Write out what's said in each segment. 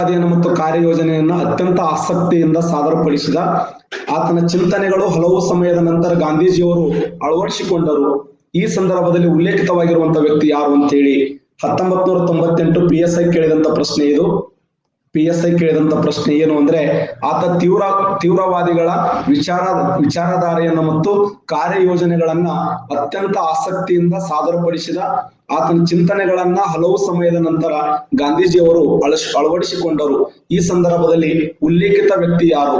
ಮತ್ತು ಕಾರ್ಯಯೋಜನೆಯನ್ನು ಅತ್ಯಂತ ಆಸಕ್ತಿಯಿಂದ ಸಾದರಪಡಿಸಿದ. ಆತನ ಚಿಂತನೆಗಳು ಹಲವು ಸಮಯದ ನಂತರ ಗಾಂಧೀಜಿಯವರು ಅಳವಡಿಸಿಕೊಂಡರು. ಈ ಸಂದರ್ಭದಲ್ಲಿ ಉಲ್ಲೇಖಿತವಾಗಿರುವಂತಹ ವ್ಯಕ್ತಿ ಯಾರು ಅಂತೇಳಿ 1998 PSI ಕೇಳಿದಂತ ಪ್ರಶ್ನೆ ಇದು. PSI ಕೇಳಿದಂತ ಪ್ರಶ್ನೆ ಏನು ಅಂದ್ರೆ, ಆತ ತೀವ್ರವಾದಿಗಳ ವಿಚಾರಧಾರೆಯನ್ನು ಮತ್ತು ಕಾರ್ಯಯೋಜನೆಗಳನ್ನ ಅತ್ಯಂತ ಆಸಕ್ತಿಯಿಂದ ಸಾದರಪಡಿಸಿದ. ಆತನ ಚಿಂತನೆಗಳನ್ನ ಹಲವು ಸಮಯದ ನಂತರ ಗಾಂಧೀಜಿಯವರು ಅಳವಡಿಸಿಕೊಂಡರು. ಈ ಸಂದರ್ಭದಲ್ಲಿ ಉಲ್ಲೇಖಿತ ವ್ಯಕ್ತಿ ಯಾರು?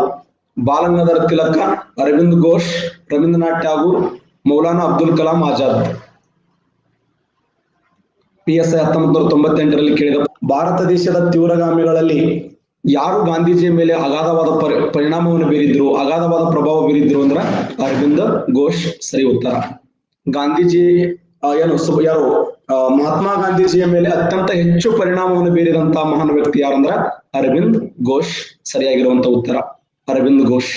ಬಾಲಗಂಗಾಧರ ತಿಲಕ, ಅರವಿಂದ್ ಘೋಷ್, ರವೀಂದ್ರನಾಥ್ ಟ್ಯಾಗೂರ್, ಮೌಲಾನಾ ಅಬ್ದುಲ್ ಕಲಾಂ ಆಜಾದ್. PSI 1998 ಕೇಳಿದ. ಭಾರತ ದೇಶದ ತೀವ್ರಗಾಮಿಗಳಲ್ಲಿ ಯಾರು ಗಾಂಧೀಜಿಯ ಮೇಲೆ ಅಗಾಧವಾದ ಪರಿಣಾಮವನ್ನು ಬೀರಿದ್ರು, ಅಗಾಧವಾದ ಪ್ರಭಾವ ಬೀರಿದ್ರು ಅಂದ್ರ ಅರವಿಂದ್ ಘೋಷ್ ಸರಿ ಉತ್ತರ. ಗಾಂಧೀಜಿ ಯಾರು ಮಹಾತ್ಮ ಗಾಂಧೀಜಿಯ ಮೇಲೆ ಅತ್ಯಂತ ಹೆಚ್ಚು ಪರಿಣಾಮವನ್ನು ಬೀರಿದಂತಹ ಮಹಾನ್ ವ್ಯಕ್ತಿ ಯಾರಂದ್ರ ಅರವಿಂದ್ ಘೋಷ್ ಸರಿಯಾಗಿರುವಂತ ಉತ್ತರ. ಅರವಿಂದ್ ಘೋಷ್.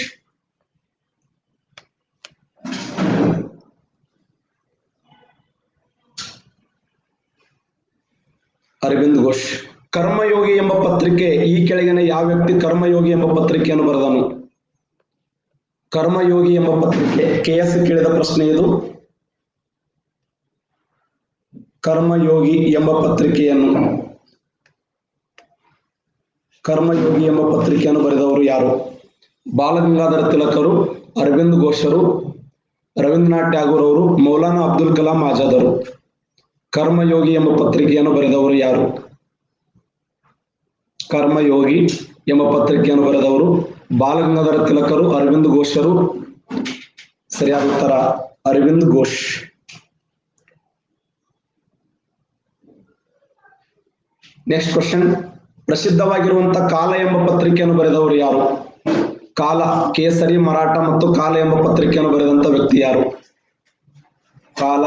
ಅರವಿಂದ್ ಘೋಷ್. ಕರ್ಮಯೋಗಿ ಎಂಬ ಪತ್ರಿಕೆ ಈ ಕೆಳಗಿನ ಯಾವ ವ್ಯಕ್ತಿ ಕರ್ಮಯೋಗಿ ಎಂಬ ಪತ್ರಿಕೆಯನ್ನು ಬರೆದನು? ಕರ್ಮಯೋಗಿ ಎಂಬ ಪತ್ರಿಕೆ KS ಕೇಳಿದ ಪ್ರಶ್ನೆ ಇದು. ಕರ್ಮಯೋಗಿ ಎಂಬ ಪತ್ರಿಕೆಯನ್ನು ಬರೆದವರು ಯಾರು? ಬಾಲಗಂಗಾಧರ ತಿಲಕರು, ಅರವಿಂದ್ ಘೋಷರು, ರವೀಂದ್ರನಾಥ್ ಟ್ಯಾಗೂರ್ ಅವರು, ಮೌಲಾನಾ ಅಬ್ದುಲ್ ಕಲಾಂ ಆಜಾದ್ ಅವರು. ಕರ್ಮಯೋಗಿ ಎಂಬ ಪತ್ರಿಕೆಯನ್ನು ಬರೆದವರು ಯಾರು? ಕರ್ಮಯೋಗಿ ಎಂಬ ಪತ್ರಿಕೆಯನ್ನು ಬರೆದವರು ಬಾಲಗಂಗಾಧರ ತಿಲಕರು, ಅರವಿಂದ್ ಘೋಷರು. ಸರಿಯಾದ ಉತ್ತರ ಅರವಿಂದ್ ಘೋಷ್. Next question. ಪ್ರಸಿದ್ಧವಾಗಿರುವಂತಹ ಕಾಲ ಎಂಬ ಪತ್ರಿಕೆಯನ್ನು ಬರೆದವರು ಯಾರು? ಕಾಲ, ಕೇಸರಿ, ಮರಾಠ ಮತ್ತು ಕಾಲ ಎಂಬ ಪತ್ರಿಕೆಯನ್ನು ಬರೆದಂತ ವ್ಯಕ್ತಿ ಯಾರು? ಕಾಲ,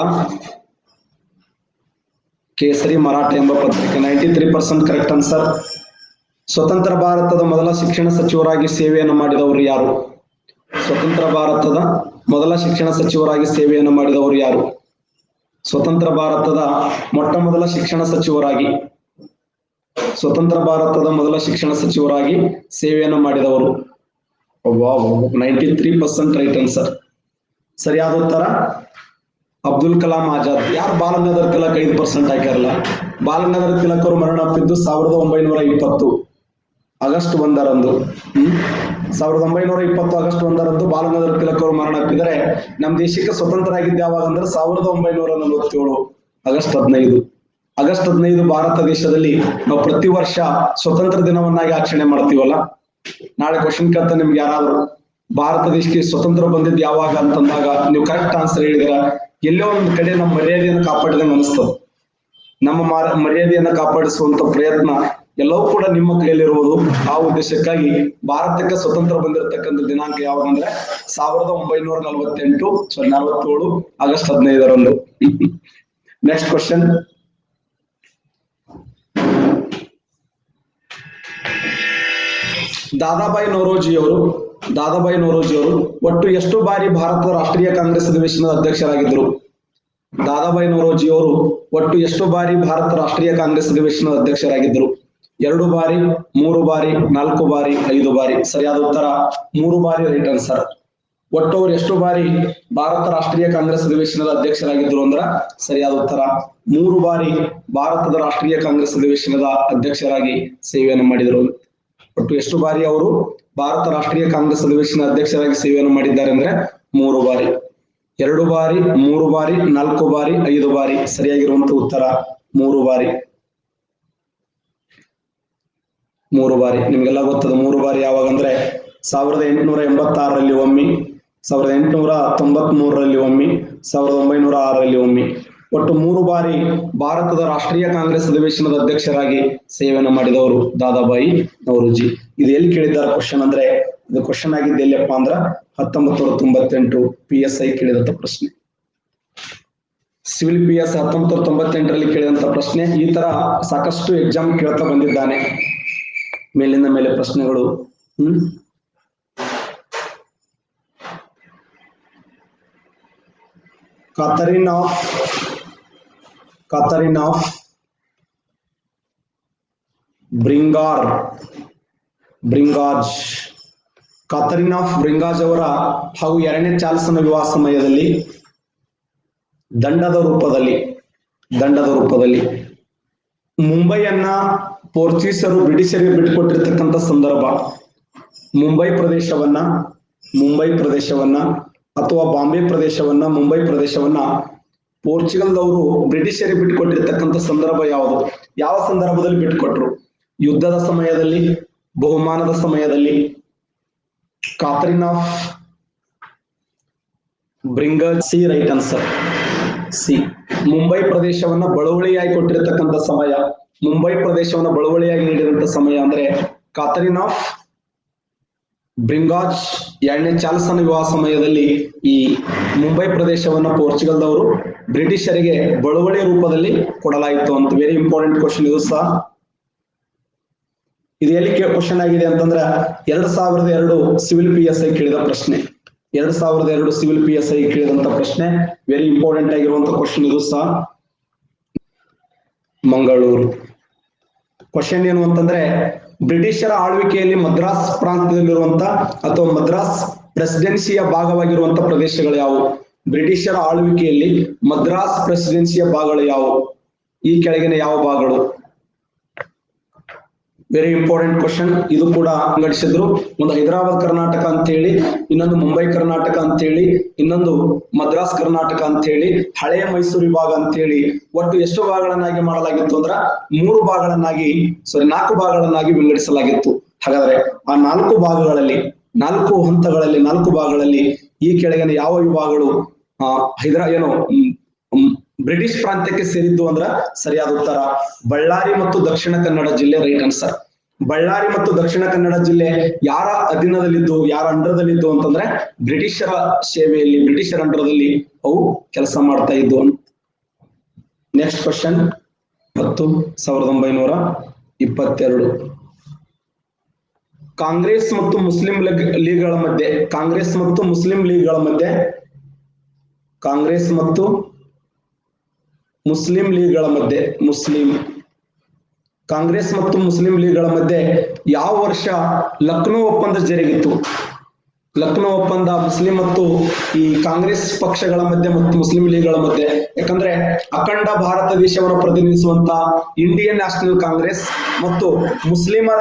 ಕೇಸರಿ, ಮರಾಠ ಎಂಬ ಪತ್ರಿಕೆ. 93% ಕರೆಕ್ಟ್ ಆನ್ಸರ್. ಸ್ವತಂತ್ರ ಭಾರತದ ಮೊದಲ ಶಿಕ್ಷಣ ಸಚಿವರಾಗಿ ಸೇವೆಯನ್ನು ಮಾಡಿದವರು ಯಾರು? ಸ್ವತಂತ್ರ ಭಾರತದ ಮೊದಲ ಶಿಕ್ಷಣ ಸಚಿವರಾಗಿ ಸೇವೆಯನ್ನು ಮಾಡಿದವರು ಯಾರು? ಸ್ವತಂತ್ರ ಭಾರತದ ಮೊಟ್ಟ ಮೊದಲ ಶಿಕ್ಷಣ ಸಚಿವರಾಗಿ ಸೇವೆಯನ್ನು ಮಾಡಿದವರು 93% ರೈಟ್ ಆನ್ಸರ್. ಸರಿಯಾದ ಉತ್ತರ ಅಬ್ದುಲ್ ಕಲಾಂ ಆಜಾದ್. ಯಾರು ಬಾಲಗಂಗಾಧರ ತಿಲಕ್ 5% ಹಾಕ್ಯಾರಲ್ಲ. ಬಾಲಗಂಗಾಧರ ತಿಲಕ್ ಅವರು ಮರಣಪ್ಪಿದ್ದು 1920 ಆಗಸ್ಟ್ 1ರಂದು. 1920 ಆಗಸ್ಟ್ 1ರಂದು ಬಾಲಗಂಗಾಧರ ತಿಲಕ್ ಅವರು ಮರಣಪ್ಪಿದರೆ ನಮ್ಮ ದೇಶಕ್ಕೆ ಸ್ವತಂತ್ರ ಆಗಿದ್ದು ಯಾವಾಗ ಅಂದ್ರೆ 1947 ಆಗಸ್ಟ್ 15 ಭಾರತ ದೇಶದಲ್ಲಿ ನಾವು ಪ್ರತಿ ವರ್ಷ ಸ್ವತಂತ್ರ ದಿನವನ್ನಾಗಿ ಆಚರಣೆ ಮಾಡ್ತೀವಲ್ಲ. ನಾಳೆ ಕ್ವಶನ್ ಕೇಳ್ತಾ ನಿಮ್ಗೆ ಯಾರಾದ್ರು ಭಾರತ ದೇಶಕ್ಕೆ ಸ್ವತಂತ್ರ ಬಂದಿದ್ದು ಯಾವಾಗ ಅಂತಂದಾಗ ನೀವು ಕರೆಕ್ಟ್ ಆನ್ಸರ್ ಹೇಳಿದಿರ, ಎಲ್ಲೋ ಒಂದು ಕಡೆ ನಮ್ಮ ಮರ್ಯಾದೆಯನ್ನು ಕಾಪಾಡಿದಂಗೆ ಅನಿಸ್ತದೆ. ನಮ್ಮ ಮರ್ಯಾದೆಯನ್ನು ಕಾಪಾಡಿಸುವಂತ ಪ್ರಯತ್ನ ಎಲ್ಲವೂ ಕೂಡ ನಿಮ್ಮ ಕೈಯಲ್ಲಿರುವುದು. ಆ ಉದ್ದೇಶಕ್ಕಾಗಿ ಭಾರತಕ್ಕೆ ಸ್ವತಂತ್ರ ಬಂದಿರತಕ್ಕಂಥ ದಿನಾಂಕ ಯಾವಾಗ ಅಂದ್ರೆ 1947 ಆಗಸ್ಟ್ 15ರಂದು. Next question. ದಾದಾಬಾಯಿ ನೌರೋಜಿಯವರು ಒಟ್ಟು ಎಷ್ಟು ಬಾರಿ ಭಾರತದ ರಾಷ್ಟ್ರೀಯ ಕಾಂಗ್ರೆಸ್ ಅಧಿವೇಶನದ ಅಧ್ಯಕ್ಷರಾಗಿದ್ದರು? ದಾದಾಬಾಯಿ ನೌರೋಜಿಯವರು ಒಟ್ಟು ಎಷ್ಟು ಬಾರಿ ಭಾರತ ರಾಷ್ಟ್ರೀಯ ಕಾಂಗ್ರೆಸ್ ಅಧಿವೇಶನದ ಅಧ್ಯಕ್ಷರಾಗಿದ್ದರು? 2 ಬಾರಿ, 3 ಬಾರಿ, 4 ಬಾರಿ, 5 ಬಾರಿ. ಸರಿಯಾದ ಉತ್ತರ 3 ಬಾರಿ ರೈಟ್ ಆನ್ಸರ್. ಒಟ್ಟು ಅವರು ಎಷ್ಟು ಬಾರಿ ಭಾರತ ರಾಷ್ಟ್ರೀಯ ಕಾಂಗ್ರೆಸ್ ಅಧಿವೇಶನದ ಅಧ್ಯಕ್ಷರಾಗಿದ್ದರು ಅಂದ್ರ ಸರಿಯಾದ ಉತ್ತರ 3 ಬಾರಿ ಭಾರತದ ರಾಷ್ಟ್ರೀಯ ಕಾಂಗ್ರೆಸ್ ಅಧಿವೇಶನದ ಅಧ್ಯಕ್ಷರಾಗಿ ಸೇವೆಯನ್ನು ಮಾಡಿದರು. ಒಟ್ಟು ಎಷ್ಟು ಬಾರಿ ಅವರು ಭಾರತ ರಾಷ್ಟ್ರೀಯ ಕಾಂಗ್ರೆಸ್ ಅಧಿವೇಶನ ಅಧ್ಯಕ್ಷರಾಗಿ ಸೇವೆಯನ್ನು ಮಾಡಿದ್ದಾರೆ ಅಂದ್ರೆ 3 ಬಾರಿ. 2 ಬಾರಿ, 3 ಬಾರಿ, 4 ಬಾರಿ, 5 ಬಾರಿ. ಸರಿಯಾಗಿರುವಂತಹ ಉತ್ತರ 3 ಬಾರಿ. 3 ಬಾರಿ. ನಿಮ್ಗೆಲ್ಲ ಗೊತ್ತದ 3 ಬಾರಿ ಯಾವಾಗ ಅಂದ್ರೆ 1886ರಲ್ಲಿ ಒಮ್ಮೆ, 1893ರಲ್ಲಿ ಒಮ್ಮೆ, 1906ರಲ್ಲಿ ಒಮ್ಮೆ. ಒಟ್ಟು 3 ಬಾರಿ ಭಾರತದ ರಾಷ್ಟ್ರೀಯ ಕಾಂಗ್ರೆಸ್ ಅಧಿವೇಶನದ ಅಧ್ಯಕ್ಷರಾಗಿ ಸೇವೆಯನ್ನು ಮಾಡಿದವರು ದಾದಾಬಾಯಿ ನೌರೋಜಿ. ಇದು ಎಲ್ಲಿ ಕೇಳಿದ್ದಾರೆ ಕ್ವಶನ್ ಅಂದ್ರೆ, ಇದು ಕ್ವಶನ್ ಆಗಿದ್ದು ಎಲ್ಲಪ್ಪ ಅಂದ್ರ 1998 PSI ಕೇಳಿದಂತ ಪ್ರಶ್ನೆ. ಸಿವಿಲ್ PS 1998ರಲ್ಲಿ ಕೇಳಿದಂತ ಪ್ರಶ್ನೆ. ಈ ತರ ಸಾಕಷ್ಟು ಎಕ್ಸಾಮ್ ಕೇಳ್ತಾ ಬಂದಿದ್ದಾನೆ. ಮೇಲಿಂದ ಮೇಲೆ ಪ್ರಶ್ನೆಗಳು. Catherine of ಬ್ರಿಂಗಾಜ್ ಕಾತರಿನ್ ಆಫ್ ಬ್ರಿಂಗಾಜ್ ಅವರ ಹಾಗೂ ಎರಡನೇ ಚಾರ್ಲ್ಸನ ವಿವಾಹ ಸಮಯದಲ್ಲಿ ದಂಡದ ರೂಪದಲ್ಲಿ ಮುಂಬೈಯನ್ನ ಪೋರ್ಚುಗೀಸರು ಬ್ರಿಟಿಷರಿಗೆ ಬಿಟ್ಟುಕೊಟ್ಟಿರ್ತಕ್ಕಂಥ ಸಂದರ್ಭ, ಮುಂಬೈ ಪ್ರದೇಶವನ್ನ ಅಥವಾ ಬಾಂಬೆ ಪ್ರದೇಶವನ್ನ, ಮುಂಬೈ ಪ್ರದೇಶವನ್ನ ಪೋರ್ಚುಗಲ್ದವರು ಬ್ರಿಟಿಷರಿಗೆ ಬಿಟ್ಟುಕೊಟ್ಟಿರ್ತಕ್ಕಂಥ ಸಂದರ್ಭ ಯಾವುದು? ಯಾವ ಸಂದರ್ಭದಲ್ಲಿ ಬಿಟ್ಟುಕೊಟ್ರು? ಯುದ್ಧದ ಸಮಯದಲ್ಲಿ, ಬಹುಮಾನದ ಸಮಯದಲ್ಲಿ? Catherine of Braganza C right answer C. Mumbai ಪ್ರದೇಶವನ್ನ ಬಳುವಳಿಯಾಗಿ ಕೊಟ್ಟಿರತಕ್ಕಂಥ ಸಮಯ, ಮುಂಬೈ ಪ್ರದೇಶವನ್ನ ಬಳುವಳಿಯಾಗಿ ನೀಡಿದಂತ ಸಮಯ ಅಂದ್ರೆ ಕಾತರಿನ್ ಆಫ್ ಬ್ರಿಂಗಾಜ್ ಎರಡನೇ ಚಾರ್ಲ್ಸನ ವಿವಾಹ ಸಮಯದಲ್ಲಿ ಈ ಮುಂಬೈ ಪ್ರದೇಶವನ್ನ ಪೋರ್ಚುಗಲ್ದವರು ಬ್ರಿಟಿಷರಿಗೆ ಬಳುವಳಿ ರೂಪದಲ್ಲಿ ಕೊಡಲಾಯಿತು ಅಂತ. ವೆರಿ ಇಂಪಾರ್ಟೆಂಟ್ ಕ್ವಶನ್ ಇದು ಸಹ. ಇದು ಎಲ್ಲಿ ಕ್ವಶನ್ ಆಗಿದೆ ಅಂತಂದ್ರೆ 2002 ಸಿವಿಲ್ PSI ಕೇಳಿದ ಪ್ರಶ್ನೆ. 2002 ಸಿವಿಲ್ PSI ಕೇಳಿದಂತ ಪ್ರಶ್ನೆ. ವೆರಿ ಇಂಪಾರ್ಟೆಂಟ್ ಆಗಿರುವಂತ ಕ್ವಶನ್ ಇದು ಸಹ. ಮಂಗಳೂರು ಕ್ವಶನ್ ಏನು ಅಂತಂದ್ರೆ, ಬ್ರಿಟಿಷರ ಆಳ್ವಿಕೆಯಲ್ಲಿ ಮದ್ರಾಸ್ ಪ್ರಾಂತ್ಯದಲ್ಲಿರುವಂತ ಅಥವಾ ಮದ್ರಾಸ್ ಪ್ರೆಸಿಡೆನ್ಸಿಯ ಭಾಗವಾಗಿರುವಂತ ಪ್ರದೇಶಗಳು ಯಾವುವು? ಬ್ರಿಟಿಷರ ಆಳ್ವಿಕೆಯಲ್ಲಿ ಮದ್ರಾಸ್ ಪ್ರೆಸಿಡೆನ್ಸಿಯ ಭಾಗಗಳು ಯಾವುವು? ಈ ಕೆಳಗಿನ ಯಾವ ಭಾಗಗಳು? Very important question. ಇದು ಕೂಡ ವಿಂಗಡಿಸಿದ್ರು. ಒಂದು ಹೈದರಾಬಾದ್ ಕರ್ನಾಟಕ ಅಂತ ಹೇಳಿ, ಇನ್ನೊಂದು ಮುಂಬೈ ಕರ್ನಾಟಕ ಅಂತ ಹೇಳಿ, ಇನ್ನೊಂದು ಮದ್ರಾಸ್ ಕರ್ನಾಟಕ ಅಂತ ಹೇಳಿ, ಹಳೆಯ ಮೈಸೂರು ವಿಭಾಗ ಅಂತ ಹೇಳಿ ಒಟ್ಟು ಎಷ್ಟು ಭಾಗಗಳನ್ನಾಗಿ ಮಾಡಲಾಗಿತ್ತು ಅಂದ್ರ 4 ಭಾಗಗಳನ್ನಾಗಿ ವಿಂಗಡಿಸಲಾಗಿತ್ತು. ಹಾಗಾದ್ರೆ ಆ 4 ಭಾಗಗಳಲ್ಲಿ, 4 ಹಂತಗಳಲ್ಲಿ, 4 ಭಾಗಗಳಲ್ಲಿ ಈ ಕೆಳಗಿನ ಯಾವ ವಿಭಾಗಗಳು ಬ್ರಿಟಿಷ್ ಪ್ರಾಂತ್ಯಕ್ಕೆ ಸೇರಿದ್ದು ಅಂದ್ರ ಸರಿಯಾದ ಉತ್ತರ ಬಳ್ಳಾರಿ ಮತ್ತು ದಕ್ಷಿಣ ಕನ್ನಡ ಜಿಲ್ಲೆ. Right answer. ಬಳ್ಳಾರಿ ಮತ್ತು ದಕ್ಷಿಣ ಕನ್ನಡ ಜಿಲ್ಲೆ ಯಾರ ಅಧೀನದಲ್ಲಿದ್ದು, ಯಾರ ಅಂಡರದಲ್ಲಿದ್ದು ಅಂತಂದ್ರೆ ಬ್ರಿಟಿಷರ ಸೇವೆಯಲ್ಲಿ, ಬ್ರಿಟಿಷರ ಅಂಡರದಲ್ಲಿ ಅವು ಕೆಲಸ ಮಾಡ್ತಾ ಇದ್ದು. ನೆಕ್ಸ್ಟ್ ಕ್ವಶನ್ 1922 ಕಾಂಗ್ರೆಸ್ ಮತ್ತು ಮುಸ್ಲಿಂ ಲೀಗ್ಗಳ ಮಧ್ಯೆ, ಕಾಂಗ್ರೆಸ್ ಮತ್ತು ಮುಸ್ಲಿಂ ಲೀಗ್ಗಳ ಮಧ್ಯೆ ಕಾಂಗ್ರೆಸ್ ಮತ್ತು ಮುಸ್ಲಿಂ ಲೀಗ್ಗಳ ಮಧ್ಯೆ ಯಾವ ವರ್ಷ ಲಕ್ನೋ ಒಪ್ಪಂದ ಜರುಗಿತು? ಲಕ್ನೋ ಒಪ್ಪಂದ ಮುಸ್ಲಿಂ ಮತ್ತು ಈ ಕಾಂಗ್ರೆಸ್ ಪಕ್ಷಗಳ ಮಧ್ಯೆ ಮತ್ತು ಮುಸ್ಲಿಂ ಲೀಗ್ಗಳ ಮಧ್ಯೆ, ಯಾಕಂದ್ರೆ ಅಖಂಡ ಭಾರತ ದೇಶವನ್ನು ಪ್ರತಿನಿಧಿಸುವಂತ ಇಂಡಿಯನ್ ನ್ಯಾಷನಲ್ ಕಾಂಗ್ರೆಸ್ ಮತ್ತು ಮುಸ್ಲಿಮರ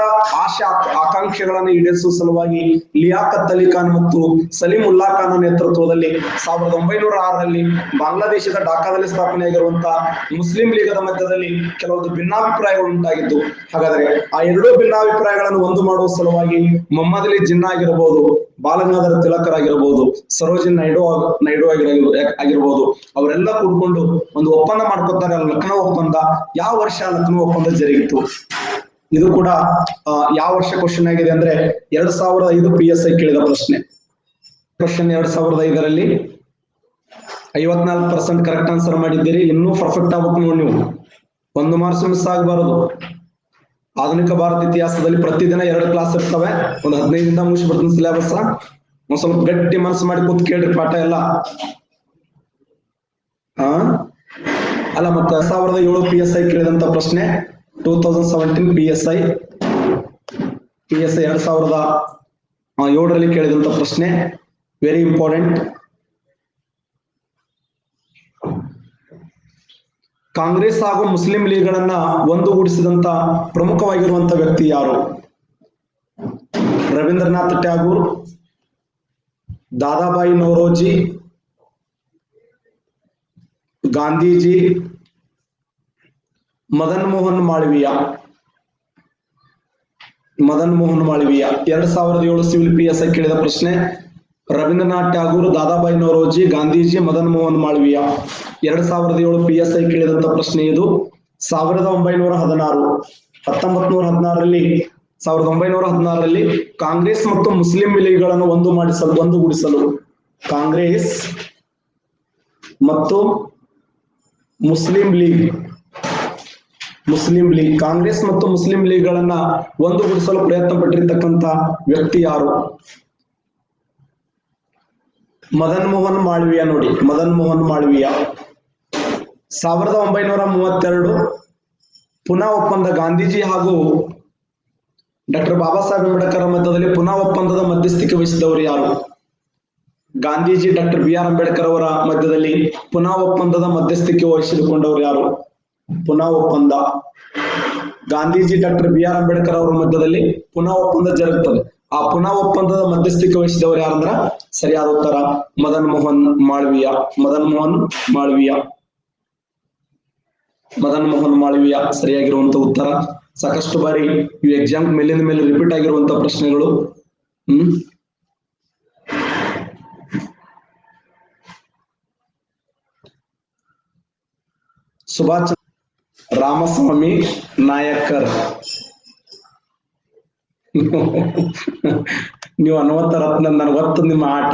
ಆಕಾಂಕ್ಷೆಗಳನ್ನು ಈಡೇರಿಸುವ ಸಲುವಾಗಿ ಲಿಯಾಖತ್ ಅಲಿ ಖಾನ್ ಮತ್ತು ಸಲೀಂ ಉಲ್ಲಾ ಖಾನ್ ನೇತೃತ್ವದಲ್ಲಿ 1906ರಲ್ಲಿ ಬಾಂಗ್ಲಾದೇಶದ ಢಾಕಾದಲ್ಲಿ ಸ್ಥಾಪನೆಯಾಗಿರುವಂತಹ ಮುಸ್ಲಿಂ ಲೀಗದ ಮಧ್ಯದಲ್ಲಿ ಕೆಲವೊಂದು ಭಿನ್ನಾಭಿಪ್ರಾಯಗಳು ಉಂಟಾಗಿದ್ದು. ಹಾಗಾದ್ರೆ ಆ ಎರಡೂ ಭಿನ್ನಾಭಿಪ್ರಾಯಗಳನ್ನು ಒಂದು ಮಾಡುವ ಸಲುವಾಗಿ ಮೊಹಮ್ಮದ್ ಅಲಿ ಜಿನ್ನಾ ಆಗಿರಬಹುದು, ಬಾಲಗಂಗಾಧರ ತಿಲಕರಾಗಿರಬಹುದು, ಸರೋಜಿನಿ ನೈಡು ಆಗಿರಬಹುದು, ಅವರೆಲ್ಲ ಕೂಡ್ಕೊಂಡು ಒಂದು ಒಪ್ಪಂದ ಮಾಡ್ಕೊತಾರೆ, ಲಕ್ನೋ ಒಪ್ಪಂದ. ಯಾವ ವರ್ಷ ಲಕ್ನೋ ಒಪ್ಪಂದ ಜರುಗಿತು? ಇದು ಕೂಡ ಯಾವ ವರ್ಷ ಕ್ವಶನ್ ಆಗಿದೆ ಅಂದ್ರೆ 2005 PSI ಕೇಳಿದ ಪ್ರಶ್ನೆ. ಕ್ವಶನ್ 2005ರಲ್ಲಿ 54% ಕರೆಕ್ಟ್ ಆನ್ಸರ್ ಮಾಡಿದ್ದೀರಿ. ಇನ್ನೂ ಪರ್ಫೆಕ್ಟ್ ಆಗ್ಬೇಕು ನೋಡಿ ನೀವು, 1 ಮಾರ್ಕ್ಸ್ ಮಿಸ್ ಆಗಬಾರದು. ಆಧುನಿಕ ಭಾರತ ಇತಿಹಾಸದಲ್ಲಿ ಪ್ರತಿದಿನ 2 ಕ್ಲಾಸ್ ಇರ್ತವೆ. ಒಂದು 15 ದಿನ ಮುಗಿಸ್ಬಿಡ್ತೀನಿ ಸಿಲೆಬಸ್. ಒಂದ್ ಸ್ವಲ್ಪ ಗಟ್ಟಿ ಮನಸ್ಸು ಮಾಡಿ ಕೂತ್ ಕೇಳ್ರಿ ಪಾಠ ಎಲ್ಲ. ಅಲ್ಲ ಮತ್ತೆ 2007 PSI ಕೇಳಿದಂತ ಪ್ರಶ್ನೆ. 2017 PSI 2007ರಲ್ಲಿ ಕೇಳಿದಂತ ಪ್ರಶ್ನೆ. Very important. ಕಾಂಗ್ರೆಸ್ ಹಾಗೂ ಮುಸ್ಲಿಂ ಲೀಗ್ಗಳನ್ನ ಒಂದುಗೂಡಿಸಿದಂತ ಪ್ರಮುಖವಾಗಿರುವಂತ ವ್ಯಕ್ತಿ ಯಾರು? ರವೀಂದ್ರನಾಥ್ ಟ್ಯಾಗೂರ್, ದಾದಾಬಾಯಿ ನೌರೋಜಿ, ಗಾಂಧೀಜಿ, ಮದನ್ ಮೋಹನ್ ಮಾಳವೀಯ. 2007 ಸಿವಿಲ್ PSI ಕೇಳಿದ ಪ್ರಶ್ನೆ. ರವೀಂದ್ರನಾಥ್ ಟ್ಯಾಗೂರ್, ದಾದಾಬಾಯಿ ನೌರೋಜಿ, ಗಾಂಧೀಜಿ, ಮದನ್ ಮೋಹನ್ ಮಾಳವೀಯ. 2007 PSI ಕೇಳಿದಂತ ಪ್ರಶ್ನೆ ಇದು. 1916ರಲ್ಲಿ ಕಾಂಗ್ರೆಸ್ ಮತ್ತು ಮುಸ್ಲಿಂ ಲೀಗ್ಗಳನ್ನು ಒಂದುಗೂಡಿಸಲು ಕಾಂಗ್ರೆಸ್ ಮತ್ತು ಮುಸ್ಲಿಂ ಲೀಗ್ಗಳನ್ನ ಒಂದುಗೂಡಿಸಲು ಪ್ರಯತ್ನ ಪಟ್ಟಿರ್ತಕ್ಕಂಥ ವ್ಯಕ್ತಿ ಯಾರು? ಮದನ್ ಮೋಹನ್ ಮಾಳವೀಯ. ನೋಡಿ, ಮದನ್ ಮೋಹನ್ ಮಾಳವೀಯ. 1932 ಪುನಾ ಒಪ್ಪಂದ, ಗಾಂಧೀಜಿ ಹಾಗೂ ಡಾಕ್ಟರ್ ಬಾಬಾ ಸಾಹೇಬ್ ಅಂಬೇಡ್ಕರ್ ಮಧ್ಯದಲ್ಲಿ ಪುನಾ ಒಪ್ಪಂದದ ಮಧ್ಯಸ್ಥಿಕೆ ವಹಿಸಿದವರು ಯಾರು? Gandhiji doctor B R Ambedkar ಅವರ ಮಧ್ಯದಲ್ಲಿ ಪುನಾ ಒಪ್ಪಂದದ ಮಧ್ಯಸ್ಥಿಕೆ ವಹಿಸಿಕೊಂಡವರು ಯಾರು? ಪುನಾ ಒಪ್ಪಂದ Gandhiji doctor B R Ambedkar ಅವರ ಮಧ್ಯದಲ್ಲಿ ಪುನಾ ಒಪ್ಪಂದ ಜರುಗುತ್ತದೆ. ಆ ಪುನಾ ಒಪ್ಪಂದದ ಮಧ್ಯಸ್ಥಿಕೆ ವಹಿಸಿದವರು ಯಾರಂದ್ರ ಸರಿಯಾದ ಉತ್ತರ ಮದನ್ ಮೋಹನ್ ಮಾಳವೀಯ. ಮದನ್ ಮೋಹನ್ ಮಾಳವೀಯ. ಮದನ್ ಮೋಹನ್ ಮಾಳವೀಯ ಸರಿಯಾಗಿರುವಂತ ಉತ್ತರ. ಸಾಕಷ್ಟು ಬಾರಿ ಇವು ಎಕ್ಸಾಮ್ ಮೇಲಿನ ಮೇಲೆ ರಿಪೀಟ್ ಆಗಿರುವಂತ ಪ್ರಶ್ನೆಗಳು. ಸುಭಾಷ್ ರಾಮಸ್ವಾಮಿ ನಾಯಕರ್. ನೀವು ಅನ್ವತ್ತ ರತ್ನ ನನಗೆ ಗೊತ್ತು ನಿಮ್ಮ ಆಟ.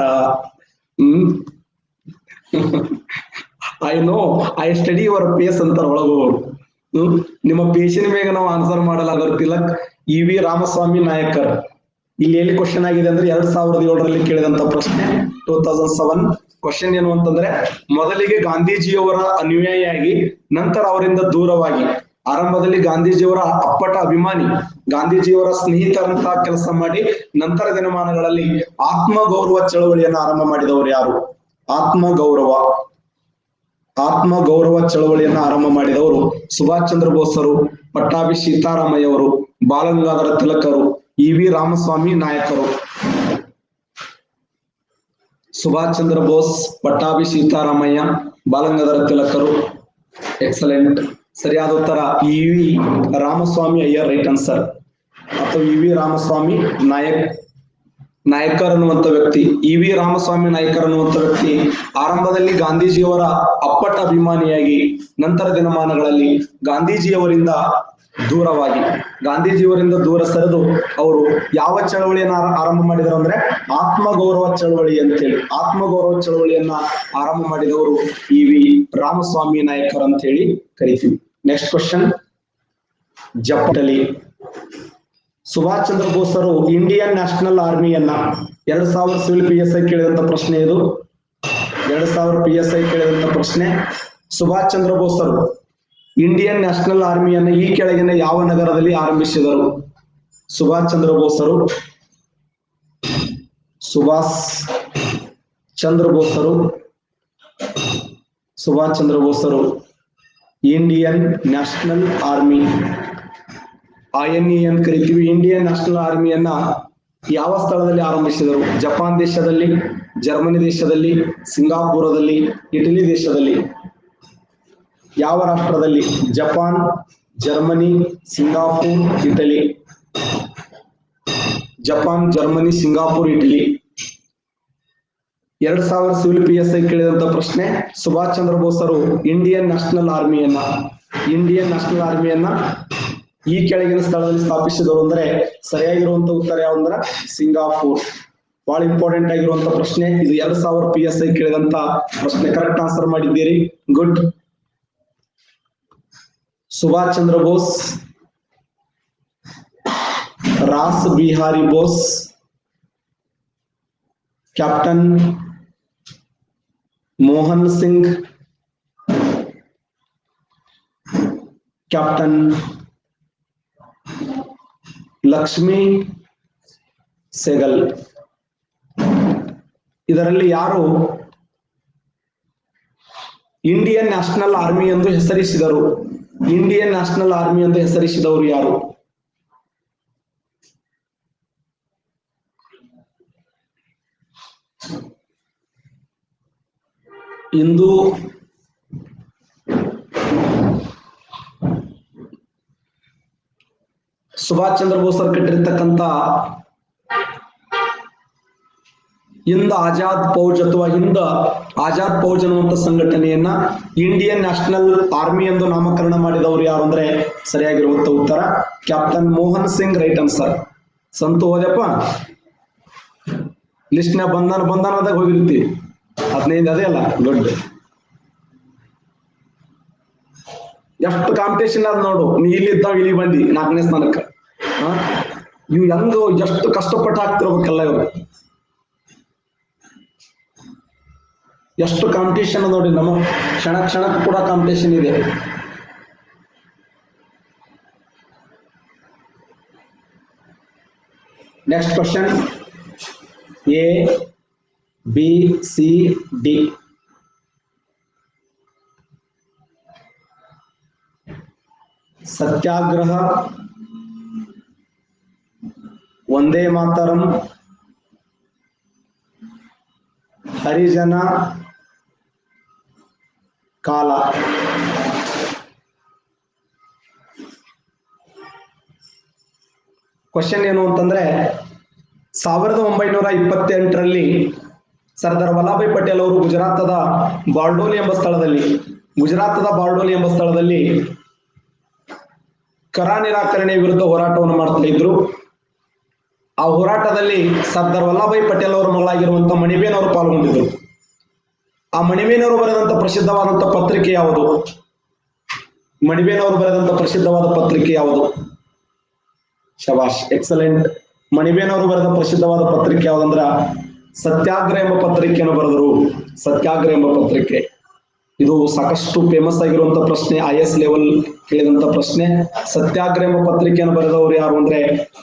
I know I study your face ಅಂತ ಒಳಗು. ನಿಮ್ಮ ಪೇಶಿನ ಮೇಲೆ ನಾವು ಆನ್ಸರ್ ಮಾಡಲ್ಲ. Tilak E V Ramaswamy Naicker. ಇಲ್ಲಿ ಎಲ್ಲಿ ಕ್ವಶನ್ ಆಗಿದೆ ಅಂದ್ರೆ 2007ರಲ್ಲಿ ಕೇಳಿದಂತ ಪ್ರಶ್ನೆ 2007 ಕ್ವಶನ್ ಏನು ಅಂತಂದ್ರೆ, ಮೊದಲಿಗೆ ಗಾಂಧೀಜಿಯವರ ಅನುಯಾಯಿಯಾಗಿ ನಂತರ ಅವರಿಂದ ದೂರವಾಗಿ, ಆರಂಭದಲ್ಲಿ ಗಾಂಧೀಜಿಯವರ ಅಪ್ಪಟ ಅಭಿಮಾನಿ, ಗಾಂಧೀಜಿಯವರ ಸ್ನೇಹಿತರಂತಹ ಕೆಲಸ ಮಾಡಿ ನಂತರ ದಿನಮಾನಗಳಲ್ಲಿ ಆತ್ಮಗೌರವ ಚಳವಳಿಯನ್ನು ಆರಂಭ ಮಾಡಿದವರು ಯಾರು? ಆತ್ಮಗೌರವ ಚಳವಳಿಯನ್ನು ಆರಂಭ ಮಾಡಿದವರು ಸುಭಾಷ್ ಚಂದ್ರ ಬೋಸರು, ಪಟ್ಟಾಭಿ ಸೀತಾರಾಮಯ್ಯವರು, ಬಾಲಗಂಗಾಧರ ತಿಲಕರು, ಇ ವಿ ರಾಮಸ್ವಾಮಿ ನಾಯಕರು. ಸುಭಾಷ್ ಚಂದ್ರ ಬೋಸ್, ಪಟ್ಟಾಭಿ ಸೀತಾರಾಮಯ್ಯ, ಬಾಲಗಂಗಾಧರ ತಿಲಕರು. ಎಕ್ಸಲೆಂಟ್. ಸರಿಯಾದ ಉತ್ತರ E V Ramaswamy Iyer, right answer. ಅಥವಾ ಇ ವಿ ರಾಮಸ್ವಾಮಿ ನಾಯಕರ್ ಅನ್ನುವಂತ ವ್ಯಕ್ತಿ, ಇ ವಿ ರಾಮಸ್ವಾಮಿ ನಾಯಕರ್ ಅನ್ನುವಂತ ವ್ಯಕ್ತಿ ಆರಂಭದಲ್ಲಿ ಗಾಂಧೀಜಿಯವರ ಅಪ್ಪಟ ಅಭಿಮಾನಿಯಾಗಿ ನಂತರ ದಿನಮಾನಗಳಲ್ಲಿ ಗಾಂಧೀಜಿಯವರಿಂದ ದೂರ ಸರಿದು ಅವರು ಯಾವ ಚಳವಳಿಯನ್ನ ಆರಂಭ ಮಾಡಿದರು ಅಂದ್ರೆ ಆತ್ಮಗೌರವ ಚಳವಳಿ ಅಂತೇಳಿ. ಆತ್ಮಗೌರವ ಚಳವಳಿಯನ್ನ ಆರಂಭ ಮಾಡಿದವರು ಇ ವಿ ರಾಮಸ್ವಾಮಿ ನಾಯಕರ್ ಅಂತ ಹೇಳಿ ಕರಿತೀವಿ. Next question. ಜಪಾಟಲಿ. ಸುಭಾಷ್ ಚಂದ್ರ ಬೋಸರು ಇಂಡಿಯನ್ ನ್ಯಾಷನಲ್ ಆರ್ಮಿಯನ್ನ 2000 ಸಿವಿಲ್ PSI ಕೇಳಿದಂತ ಪ್ರಶ್ನೆ ಇದು. 2000 PSI ಕೇಳಿದಂತ ಪ್ರಶ್ನೆ. ಸುಭಾಷ್ ಚಂದ್ರ ಬೋಸರು ಇಂಡಿಯನ್ ನ್ಯಾಷನಲ್ ಆರ್ಮಿಯನ್ನ ಈ ಕೆಳಗಿನ ಯಾವ ನಗರದಲ್ಲಿ ಆರಂಭಿಸಿದರು? ಸುಭಾಷ್ ಚಂದ್ರ ಬೋಸರು ಇಂಡಿಯನ್ ನ್ಯಾಷನಲ್ ಆರ್ಮಿ, INA ಕರಿತೀವಿ. ಇಂಡಿಯನ್ ನ್ಯಾಷನಲ್ ಆರ್ಮಿಯನ್ನ ಯಾವ ಸ್ಥಳದಲ್ಲಿ ಆರಂಭಿಸಿದರು? ಜಪಾನ್ ದೇಶದಲ್ಲಿ, ಜರ್ಮನಿ ದೇಶದಲ್ಲಿ, ಸಿಂಗಾಪುರದಲ್ಲಿ, ಇಟಲಿ ದೇಶದಲ್ಲಿ. ಯಾವ ರಾಷ್ಟ್ರದಲ್ಲಿ? Japan, Germany, Singapore, Italy. Japan, Germany, Singapore, Italy. 2000 civil PSI ಕೇಳಿದಂತ ಪ್ರಶ್ನೆ. ಸುಭಾಷ್ ಚಂದ್ರ ಬೋಸರು ಇಂಡಿಯನ್ ನ್ಯಾಷನಲ್ ಆರ್ಮಿಯನ್ನ ಈ ಕೆಳಗಿನ ಸ್ಥಳದಲ್ಲಿ ಸ್ಥಾಪಿಸಿದವರು ಅಂದ್ರೆ ಸರಿಯಾಗಿರುವಂತ ಉತ್ತರ ಯಾವಂದ್ರ ಸಿಂಗಾಪುರ್. ಬಹಳ ಇಂಪಾರ್ಟೆಂಟ್ ಆಗಿರುವಂತ ಪ್ರಶ್ನೆ ಇದು. 2000 PSI ಕೇಳಿದಂತ ಪ್ರಶ್ನೆ. ಕರೆಕ್ಟ್ ಆನ್ಸರ್ ಮಾಡಿದ್ದೀರಿ, good. Subhash Chandra Bose, Raas Bihari Bose, captain Mohan Singh, captain Lakshmi Sehgal. ಇದರಲ್ಲಿ ಯಾರು ಇಂಡಿಯನ್ ನ್ಯಾಷನಲ್ ಆರ್ಮಿ ಎಂದು ಹೆಸರಿಸಿದರು? ಇಂಡಿಯನ್ ನ್ಯಾಷನಲ್ ಆರ್ಮಿ ಎಂದು ಹೆಸರಿಸಿದವರು ಯಾರು? ಇಂದು ಸುಭಾಷ್ ಚಂದ್ರ ಬೋಸರು ಕಟ್ಟಿರ್ತಕ್ಕಂಥ ಹಿಂದ್ ಆಜಾದ್ ಫೌಜ್ ಅಥವಾ ಹಿಂದ್ ಆಜಾದ್ ಫೌಜ್ ಅನ್ನುವಂತ ಸಂಘಟನೆಯನ್ನ ಇಂಡಿಯನ್ ನ್ಯಾಷನಲ್ ಆರ್ಮಿ ಎಂದು ನಾಮಕರಣ ಮಾಡಿದವರು ಯಾರು ಅಂದ್ರೆ ಸರಿಯಾಗಿರುವಂತ ಉತ್ತರ captain Mohan Singh, right answer. ಸಂತು ಹೋದಪ್ಪ, ಲಿಸ್ಟ್ ನ ಬಂಧನದಾಗ ಹೋಗಿರ್ತಿ 15 ಅದೇ ಅಲ್ಲ, ಗುಡ್. ಎಷ್ಟು ಕಾಂಪಿಟೇಷನ್ ಅದ್ ನೋಡು. ನೀ ಇಲ್ಲಿದ್ದಾವ್ ಇಲ್ಲಿ ಬಂದಿ 4ನೇ ಸ್ಥಾನಕ್ಕೆ. ಇವು ಹೆಂಗ ಎಷ್ಟು ಕಷ್ಟಪಟ್ಟು ಹಾಕ್ತಿರ್ಬೇಕಲ್ಲ ಇವ್ರು. ಎಷ್ಟು ಕಾಂಪಿಟೇಷನ್ ನೋಡಿ. ನಮ್ಮ ಕ್ಷಣಕ್ಕೂ ಕೂಡ ಕಾಂಪಿಟೇಷನ್ ಇದೆ. Next question, A B C D. Satyagraha, Vande Mataram, ಹರಿಜನ, ಕಾಲ. ಕ್ವಶನ್ ಏನು ಅಂತಂದ್ರೆ 1928ರಲ್ಲಿ ಸರ್ದಾರ್ ವಲ್ಲಭಾಯ್ ಪಟೇಲ್ ಅವರು ಗುಜರಾತದ ಬಾರ್ಡೋಲಿ ಎಂಬ ಸ್ಥಳದಲ್ಲಿ ಕರ ನಿರಾಕರಣೆ ವಿರುದ್ಧ ಹೋರಾಟವನ್ನು ಮಾಡ್ತಾ ಇದ್ರು. ಆ ಹೋರಾಟದಲ್ಲಿ ಸರ್ದಾರ್ ವಲ್ಲಭಾಯ್ ಪಟೇಲ್ ಅವರ ಮಗಳಾಗಿರುವಂತಹ ಮಣಿಬೇನ್ ಅವರು ಪಾಲ್ಗೊಂಡಿದ್ರು. ಆ ಮಣಿಬೇನ್ ಅವರು ಬರೆದಂತ ಪ್ರಸಿದ್ಧವಾದಂತ ಪತ್ರಿಕೆ ಯಾವುದು? ಶಬಾಷ್, ಎಕ್ಸಲೆಂಟ್. ಮಣಿಬೇನ್ ಅವರು ಬರೆದ ಪ್ರಸಿದ್ಧವಾದ ಪತ್ರಿಕೆ ಯಾವುದಂದ್ರ ಸತ್ಯಾಗ್ರಹ ಎಂಬ ಪತ್ರಿಕೆಯನ್ನು ಬರೆದರು. ಸತ್ಯಾಗ್ರಹ ಎಂಬ ಪತ್ರಿಕೆ ಇದು ಸಾಕಷ್ಟು ಫೇಮಸ್ ಆಗಿರುವಂತ ಪ್ರಶ್ನೆ, IS ಲೆವೆಲ್ ಕೇಳಿದಂತ ಪ್ರಶ್ನೆ. ಸತ್ಯಾಗ್ರಹ ಎಂಬ ಪತ್ರಿಕೆಯನ್ನು ಬರೆದವರು ಯಾರು ಅಂದ್ರೆ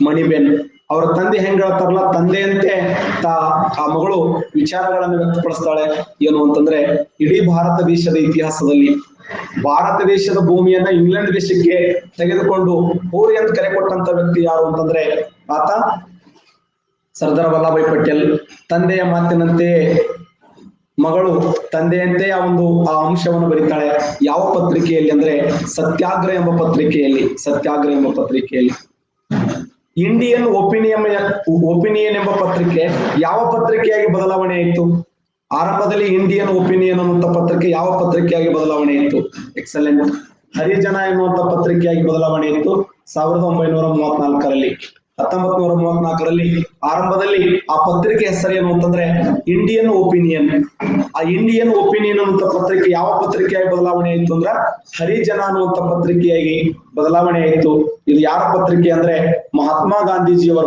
ಮಣಿಬೇನ್. ಅವರ ತಂದೆ ಹೆಂಗ್ ಹೇಳ್ತಾರಲ್ಲ, ತಂದೆಯಂತೆ ಆ ಮಗಳು ವಿಚಾರಗಳನ್ನು ವ್ಯಕ್ತಪಡಿಸ್ತಾಳೆ. ಏನು ಅಂತಂದ್ರೆ, ಇಡೀ ಭಾರತ ದೇಶದ ಇತಿಹಾಸದಲ್ಲಿ ಭಾರತ ದೇಶದ ಭೂಮಿಯನ್ನ ಇಂಗ್ಲೆಂಡ್ ದೇಶಕ್ಕೆ ತೆಗೆದುಕೊಂಡು ಹೋರಿ ಅಂತ ಕರೆ ಕೊಟ್ಟಂತ ವ್ಯಕ್ತಿ ಯಾರು ಅಂತಂದ್ರೆ ಆತ ಸರ್ದಾರ್ ವಲ್ಲಭಾಯ್ ಪಟೇಲ್. ತಂದೆಯ ಮಾತಿನಂತೆ ಮಗಳು ತಂದೆಯಂತೆ ಆ ಅಂಶವನ್ನು ಬರೀತಾಳೆ. ಯಾವ ಪತ್ರಿಕೆಯಲ್ಲಿ ಅಂದ್ರೆ ಸತ್ಯಾಗ್ರಹ ಎಂಬ ಪತ್ರಿಕೆಯಲ್ಲಿ. ಇಂಡಿಯನ್ ಒಪಿನಿಯನ್ ಎಂಬ ಪತ್ರಿಕೆ ಯಾವ ಪತ್ರಿಕೆಯಾಗಿ ಬದಲಾವಣೆ ಆಯಿತು? ಆರಂಭದಲ್ಲಿ ಇಂಡಿಯನ್ ಒಪಿನಿಯನ್ ಅನ್ನುವಂಥ ಪತ್ರಿಕೆ ಯಾವ ಪತ್ರಿಕೆಯಾಗಿ ಬದಲಾವಣೆ ಇತ್ತು? ಎಕ್ಸಲೆಂಟ್, ಹರಿಜನ ಎನ್ನುವಂತ ಪತ್ರಿಕೆಯಾಗಿ ಬದಲಾವಣೆ ಇತ್ತು 1934ರಲ್ಲಿ. 1934ರಲ್ಲಿ ಆರಂಭದಲ್ಲಿ ಆ ಪತ್ರಿಕೆ ಹೆಸರೇನು ಅಂತಂದ್ರೆ ಇಂಡಿಯನ್ ಒಪಿನಿಯನ್. ಆ ಇಂಡಿಯನ್ ಒಪಿನಿಯನ್ ಅನ್ನುವಂಥ ಪತ್ರಿಕೆ ಯಾವ ಪತ್ರಿಕೆಯಾಗಿ ಬದಲಾವಣೆ ಆಯಿತು ಅಂದ್ರ ಹರಿಜನ ಅನ್ನುವಂಥ ಪತ್ರಿಕೆಯಾಗಿ ಬದಲಾವಣೆ ಆಯಿತು. ಇದು ಯಾರ ಪತ್ರಿಕೆ ಅಂದ್ರೆ ಮಹಾತ್ಮ ಗಾಂಧೀಜಿಯವರ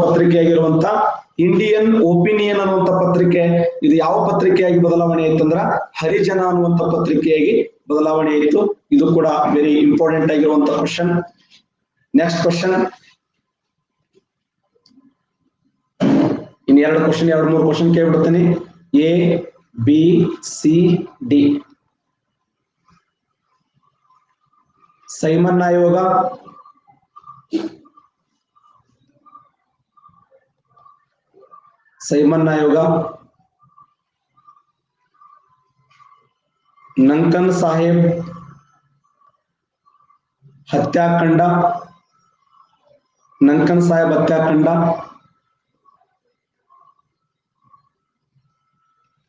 ಪತ್ರಿಕೆಯಾಗಿರುವಂತ ಇಂಡಿಯನ್ ಒಪಿನಿಯನ್ ಅನ್ನುವಂಥ ಪತ್ರಿಕೆ ಇದು ಯಾವ ಪತ್ರಿಕೆಯಾಗಿ ಬದಲಾವಣೆ ಆಯಿತು ಅಂದ್ರ ಹರಿಜನ ಅನ್ನುವಂಥ ಪತ್ರಿಕೆಯಾಗಿ ಬದಲಾವಣೆ ಆಯಿತು. ಇದು ಕೂಡ ವೆರಿ ಇಂಪಾರ್ಟೆಂಟ್ ಆಗಿರುವಂತ ಕ್ವಶನ್. ನೆಕ್ಸ್ಟ್ ಕ್ವಶನ್, ಇನ್ ಎರಡು ಮೂರು ಕ್ವಶನ್ ಕೇಳ್ಬಿಡ್ತೀನಿ. A B C D. Simon ಆಯೋಗ, ನಂಕನ್ ಸಾಹೇಬ್ ಹತ್ಯಾಕಾಂಡ,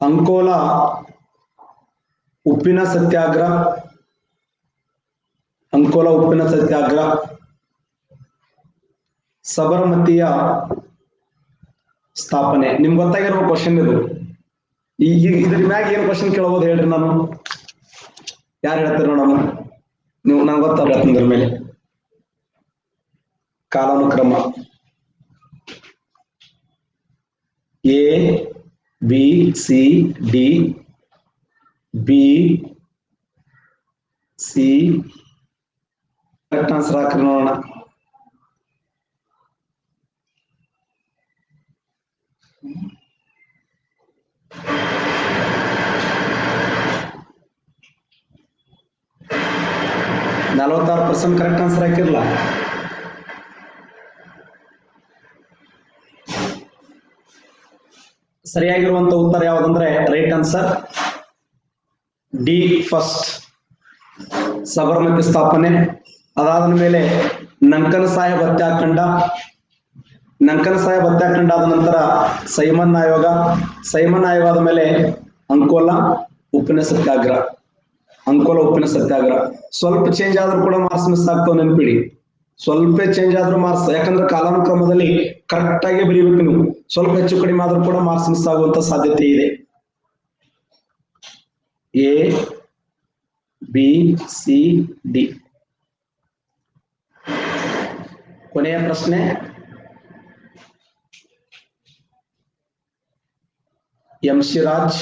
ಅಂಕೋಲಾ ಉಪ್ಪಿನ ಸತ್ಯಾಗ್ರಹ, ಸಬರಮತಿಯ ಸ್ಥಾಪನೆ. ನಿಮ್ಗೆ ಗೊತ್ತಾಗಿರೋ ಕ್ವಶನ್ ಇದು. ಈಗ ಇದ್ರ ಮ್ಯಾಗ ಏನ್ ಕ್ವಶನ್ ಕೇಳಬಹುದು ಹೇಳ್ರಿ? ನಾನು ಯಾರು ಹೇಳ್ತೀರ ನೋಡೋಣ? ನೀವು ನಂಗೆ ಗೊತ್ತಾಗತ್ತೆ ಇದ್ರ ಮೇಲೆ. ಕಾಲಾನುಕ್ರಮ A B C D, correct answer ಹಾಕ್ರಿ ನೋಡೋಣ. %46 ಕರೆಕ್ಟ್ ಆನ್ಸರ್ ಹಾಕಿರಲ್ಲ. ಸರಿಯಾಗಿರುವಂತ ಉತ್ತರ ಯಾವುದಂದ್ರೆ right answer D, first Sabarmati ಸ್ಥಾಪನೆ. ಅದಾದ ಮೇಲೆ ನಂಕನ್ ಸಾಹೇಬ್ ಹತ್ಯಾಕಾಂಡ ಆದ ನಂತರ ಸೈಮನ್ ಆಯೋಗ ಆದ ಮೇಲೆ ಅಂಕೋಲಾ ಉಪ್ಪಿನ ಸತ್ಯಾಗ್ರಹ. ಸ್ವಲ್ಪ ಚೇಂಜ್ ಆದ್ರೂ ಕೂಡ ಮಾರ್ಕ್ಸ್ ಮಿಸ್ ಆಗ್ತಾವ, ನೆನ್ಪಿಡಿ. ಸ್ವಲ್ಪ ಚೇಂಜ್ ಆದ್ರೂ ಮಾರ್ಕ್ಸ್, ಯಾಕಂದ್ರೆ ಕಾಲಾನುಕ್ರಮದಲ್ಲಿ ಕರೆಕ್ಟ್ ಆಗಿ ಬರೀಬೇಕು ನೀವು. ಸ್ವಲ್ಪ ಹೆಚ್ಚು ಕಡಿಮೆ ಆದ್ರೂ ಕೂಡ ಮಾರ್ಕ್ಸ್ ಮಿಸ್ ಆಗುವಂತ ಸಾಧ್ಯತೆ ಇದೆ. A B C D. ಕೊನೆಯ ಪ್ರಶ್ನೆ, ಎಂ ಶಿರಾಜ್,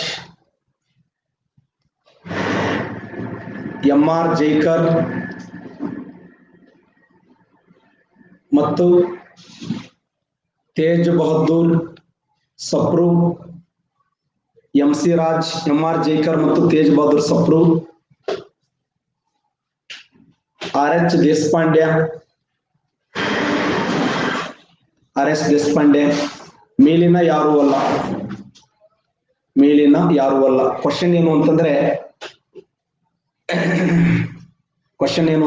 MR ಜೈಕರ್, ಮತ್ತು ತೇಜ್ ಬಹದ್ದೂರ್ ಸಪ್ರು, MC ರಾಜ್, MR ಜೈಕರ್ ಮತ್ತು ತೇಜ್ ಬಹದ್ದೂರ್ ಸಪ್ರು, RH ದೇಶಪಾಂಡೆ, ಮೇಲಿನ ಯಾರು ಅಲ್ಲ. ಕ್ವಶನ್ ಏನು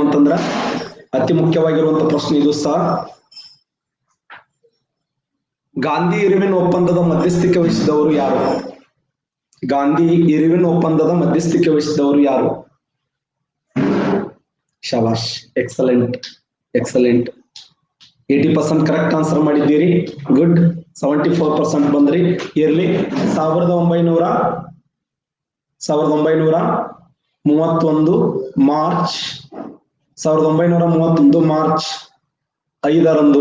ಅಂತಂದ್ರ ಅತಿ ಮುಖ್ಯವಾಗಿರುವಂತ ಪ್ರಶ್ನೆ ಇದು ಸಹ. ಗಾಂಧಿ ಇರುವಿನ್ ಒಪ್ಪಂದದ ಮಧ್ಯಸ್ಥಿಕೆ ವಹಿಸಿದವರು ಯಾರು? ಶಬಾಷ್, ಎಕ್ಸಲೆಂಟ್. 80% ಕರೆಕ್ಟ್ ಆನ್ಸರ್ ಮಾಡಿದ್ದೀರಿ. ಗುಡ್. 74% ಬಂದ್ರಿ. ಇರ್ಲಿ. 1931 ಮಾರ್ಚ್ 5ರಂದು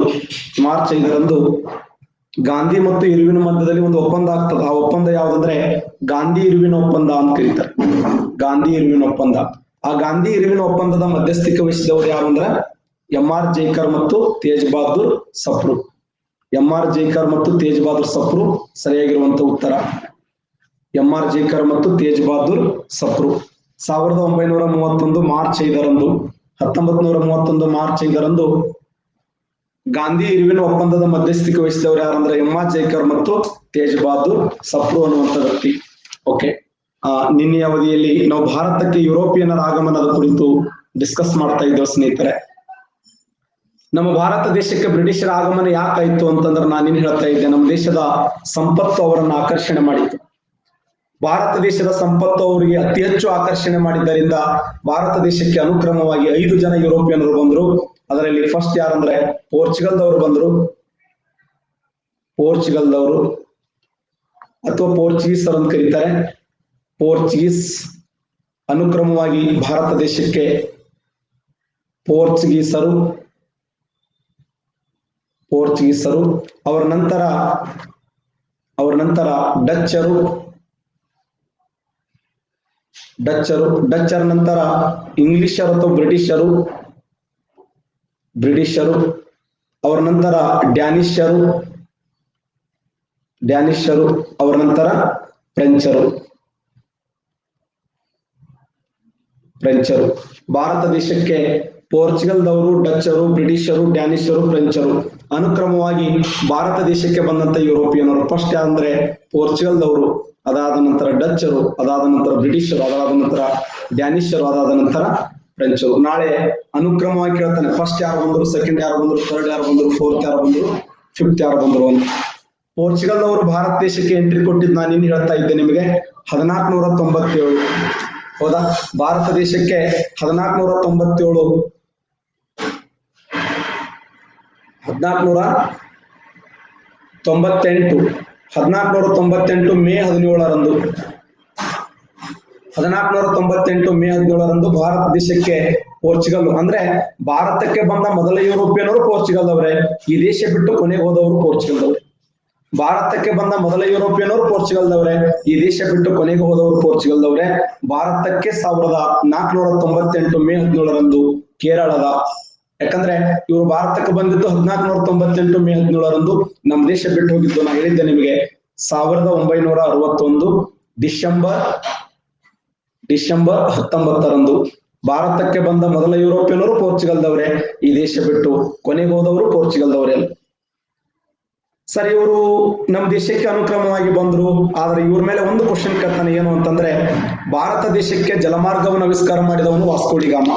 ಗಾಂಧಿ ಮತ್ತು ಇರ್ವಿನ್ ಮಧ್ಯದಲ್ಲಿ ಒಂದು ಒಪ್ಪಂದ ಆಗ್ತದೆ. ಆ ಒಪ್ಪಂದ ಯಾವ್ದಂದ್ರೆ ಗಾಂಧಿ ಇರ್ವಿನ್ ಒಪ್ಪಂದ ಅಂತ ಕರೀತಾರೆ. ಆ ಗಾಂಧಿ ಇರ್ವಿನ್ ಒಪ್ಪಂದದ ಮಧ್ಯಸ್ಥಿಕೆ ವಹಿಸಿದವರು ಯಾರು ಅಂದ್ರೆ MR ಜೈಕರ್ ಮತ್ತು ತೇಜ್ ಬಹದ್ದೂರ್ ಸಪ್ರು. ಸರಿಯಾಗಿರುವಂತ ಉತ್ತರ MR ಜೈಕರ್ ಮತ್ತು ತೇಜ್ ಬಹದ್ದೂರ್ ಸಪ್ರು. 1931 ಮಾರ್ಚ್ 5ರಂದು 1931 ಮಾರ್ಚ್ 5ರಂದು ಗಾಂಧಿ ಇರ್ವಿನ್ ಒಪ್ಪಂದದ ಮಧ್ಯಸ್ಥಿಕೆ ವಹಿಸಿದವರು ಯಾರಂದ್ರೆ MR ಜೈಕರ್ ಮತ್ತು ತೇಜ್ ಬಹದ್ದೂರ್ ಸಪ್ರು ಅನ್ನುವಂತ ವ್ಯಕ್ತಿ. ಓಕೆ. ನಿನ್ನೆ ಅವಧಿಯಲ್ಲಿ ನಾವು ಭಾರತಕ್ಕೆ ಯುರೋಪಿಯನ್ನರ ಆಗಮನದ ಕುರಿತು ಡಿಸ್ಕಸ್ ಮಾಡ್ತಾ ಇದ್ದೇವೆ ಸ್ನೇಹಿತರೆ. ನಮ್ಮ ಭಾರತ ದೇಶಕ್ಕೆ ಬ್ರಿಟಿಷರ ಆಗಮನ ಯಾಕಾಯ್ತು ಅಂತಂದ್ರೆ ನಾನೇನ್ ಹೇಳ್ತಾ ಇದ್ದೆ, ನಮ್ಮ ದೇಶದ ಸಂಪತ್ತು ಅವರನ್ನ ಆಕರ್ಷಣೆ ಮಾಡಿತ್ತು. ಭಾರತ ದೇಶದ ಸಂಪತ್ತು ಅವರಿಗೆ ಅತಿ ಹೆಚ್ಚು ಆಕರ್ಷಣೆ ಮಾಡಿದ್ದರಿಂದ ಭಾರತ ದೇಶಕ್ಕೆ ಅನುಕ್ರಮವಾಗಿ 5 ಜನ ಯುರೋಪಿಯನ್ನರು ಬಂದ್ರು. ಅದರಲ್ಲಿ ಫಸ್ಟ್ ಯಾರಂದ್ರೆ ಪೋರ್ಚುಗಲ್ದವರು ಬಂದ್ರು. ಅಥವಾ ಪೋರ್ಚುಗೀಸರು ಅಂತ ಕರೀತಾರೆ. ಅನುಕ್ರಮವಾಗಿ ಭಾರತ ದೇಶಕ್ಕೆ ಪೋರ್ಚುಗೀಸರು, ಅವರ ನಂತರ ಡಚ್ಚರ ನಂತರ ಇಂಗ್ಲಿಷರು ಅಥವಾ ಬ್ರಿಟಿಷರು, ಅವರ ನಂತರ ಡ್ಯಾನಿಷರು, ಅವರ ನಂತರ ಫ್ರೆಂಚರು. ಭಾರತ ದೇಶಕ್ಕೆ ಪೋರ್ಚುಗಲ್ದವರು, ಡಚ್ಚರು, ಬ್ರಿಟಿಷರು, ಡ್ಯಾನಿಷರು, ಫ್ರೆಂಚರು ಅನುಕ್ರಮವಾಗಿ ಭಾರತ ದೇಶಕ್ಕೆ ಬಂದಂತ ಯುರೋಪಿಯನ್ನರು ಫಸ್ಟ್ ಅಂದ್ರೆ ಪೋರ್ಚುಗಲ್ದವರು, ಅದಾದ ನಂತರ ಡಚ್ಚರು, ಅದಾದ ನಂತರ ಬ್ರಿಟಿಷರು, ಅದಾದ ನಂತರ ಡ್ಯಾನಿಷರು, ಅದಾದ ನಂತರ ಫ್ರೆಂಚರು. ನಾಳೆ ಅನುಕ್ರಮವಾಗಿ ಕೇಳ್ತಾನೆ, ಫಸ್ಟ್ ಯಾರು ಬಂದ್ರು, ಸೆಕೆಂಡ್ ಯಾರು ಬಂದ್ರು, ಥರ್ಡ್ ಯಾರು ಬಂದ್ರು, ಫೋರ್ತ್ ಯಾರು ಬಂದ್ರು, ಫಿಫ್ತ್ ಯಾರು ಬಂದ್ರು ಅಂತ. ಪೋರ್ಚುಗಲ್ದವರು ಭಾರತ ದೇಶಕ್ಕೆ ಎಂಟ್ರಿ ಕೊಟ್ಟಿದ್ದು ನಾನು ಇನ್ನು ಹೇಳ್ತಾ ಇದ್ದೆ ನಿಮಗೆ 1497. ಹೌದಾ? ಭಾರತ ದೇಶಕ್ಕೆ 1497 ಮೇ 17ರಂದು 1498 ಮೇ 17ರಂದು ಭಾರತ ದೇಶಕ್ಕೆ ಪೋರ್ಚುಗಲ್ ಅಂದ್ರೆ ಭಾರತಕ್ಕೆ ಬಂದ ಮೊದಲ ಯುರೋಪಿಯನ್ನರು ಪೋರ್ಚುಗಲ್ದವರೇ. ಈ ದೇಶ ಬಿಟ್ಟು ಕೊನೆಗೆ ಹೋದವರು ಪೋರ್ಚುಗಲ್ದವರೇ. ಭಾರತಕ್ಕೆ ಬಂದ ಮೊದಲ ಯುರೋಪಿಯನ್ನರು ಪೋರ್ಚುಗಲ್ದವರೇ, ಈ ದೇಶ ಬಿಟ್ಟು ಕೊನೆಗೆ ಹೋದವರು ಪೋರ್ಚುಗಲ್ದವರೇ. ಭಾರತಕ್ಕೆ 1498 ಮೇ 17ರಂದು ಕೇರಳದ, ಯಾಕಂದ್ರೆ ಇವರು ಭಾರತಕ್ಕೆ ಬಂದಿದ್ದು 1498 ಮೇ 17ರಂದು, ನಮ್ಮ ದೇಶ ಬಿಟ್ಟು ಹೋಗಿದ್ದು ನಾ ಹೇಳಿದ್ದೆ ನಿಮಗೆ 1961 ಡಿಸೆಂಬರ್ 19ರಂದು. ಭಾರತಕ್ಕೆ ಬಂದ ಮೊದಲ ಯುರೋಪಿಯನ್ನರು ಪೋರ್ಚುಗಲ್ದವರೇ, ಈ ದೇಶ ಬಿಟ್ಟು ಕೊನೆಗೆ ಹೋದವರು ಪೋರ್ಚುಗಲ್ದವರೇ. ಸರ್, ಇವರು ನಮ್ಮ ದೇಶಕ್ಕೆ ಅನುಕ್ರಮವಾಗಿ ಬಂದ್ರು. ಆದ್ರೆ ಇವ್ರ ಮೇಲೆ ಒಂದು ಕ್ವಶನ್ ಕೇಳ್ತಾನೆ, ಏನು ಅಂತಂದ್ರೆ ಭಾರತ ದೇಶಕ್ಕೆ ಜಲಮಾರ್ಗವನ್ನು ಆವಿಷ್ಕಾರ ಮಾಡಿದವನು ವಾಸ್ಕೋ ಡಿ ಗಾಮ.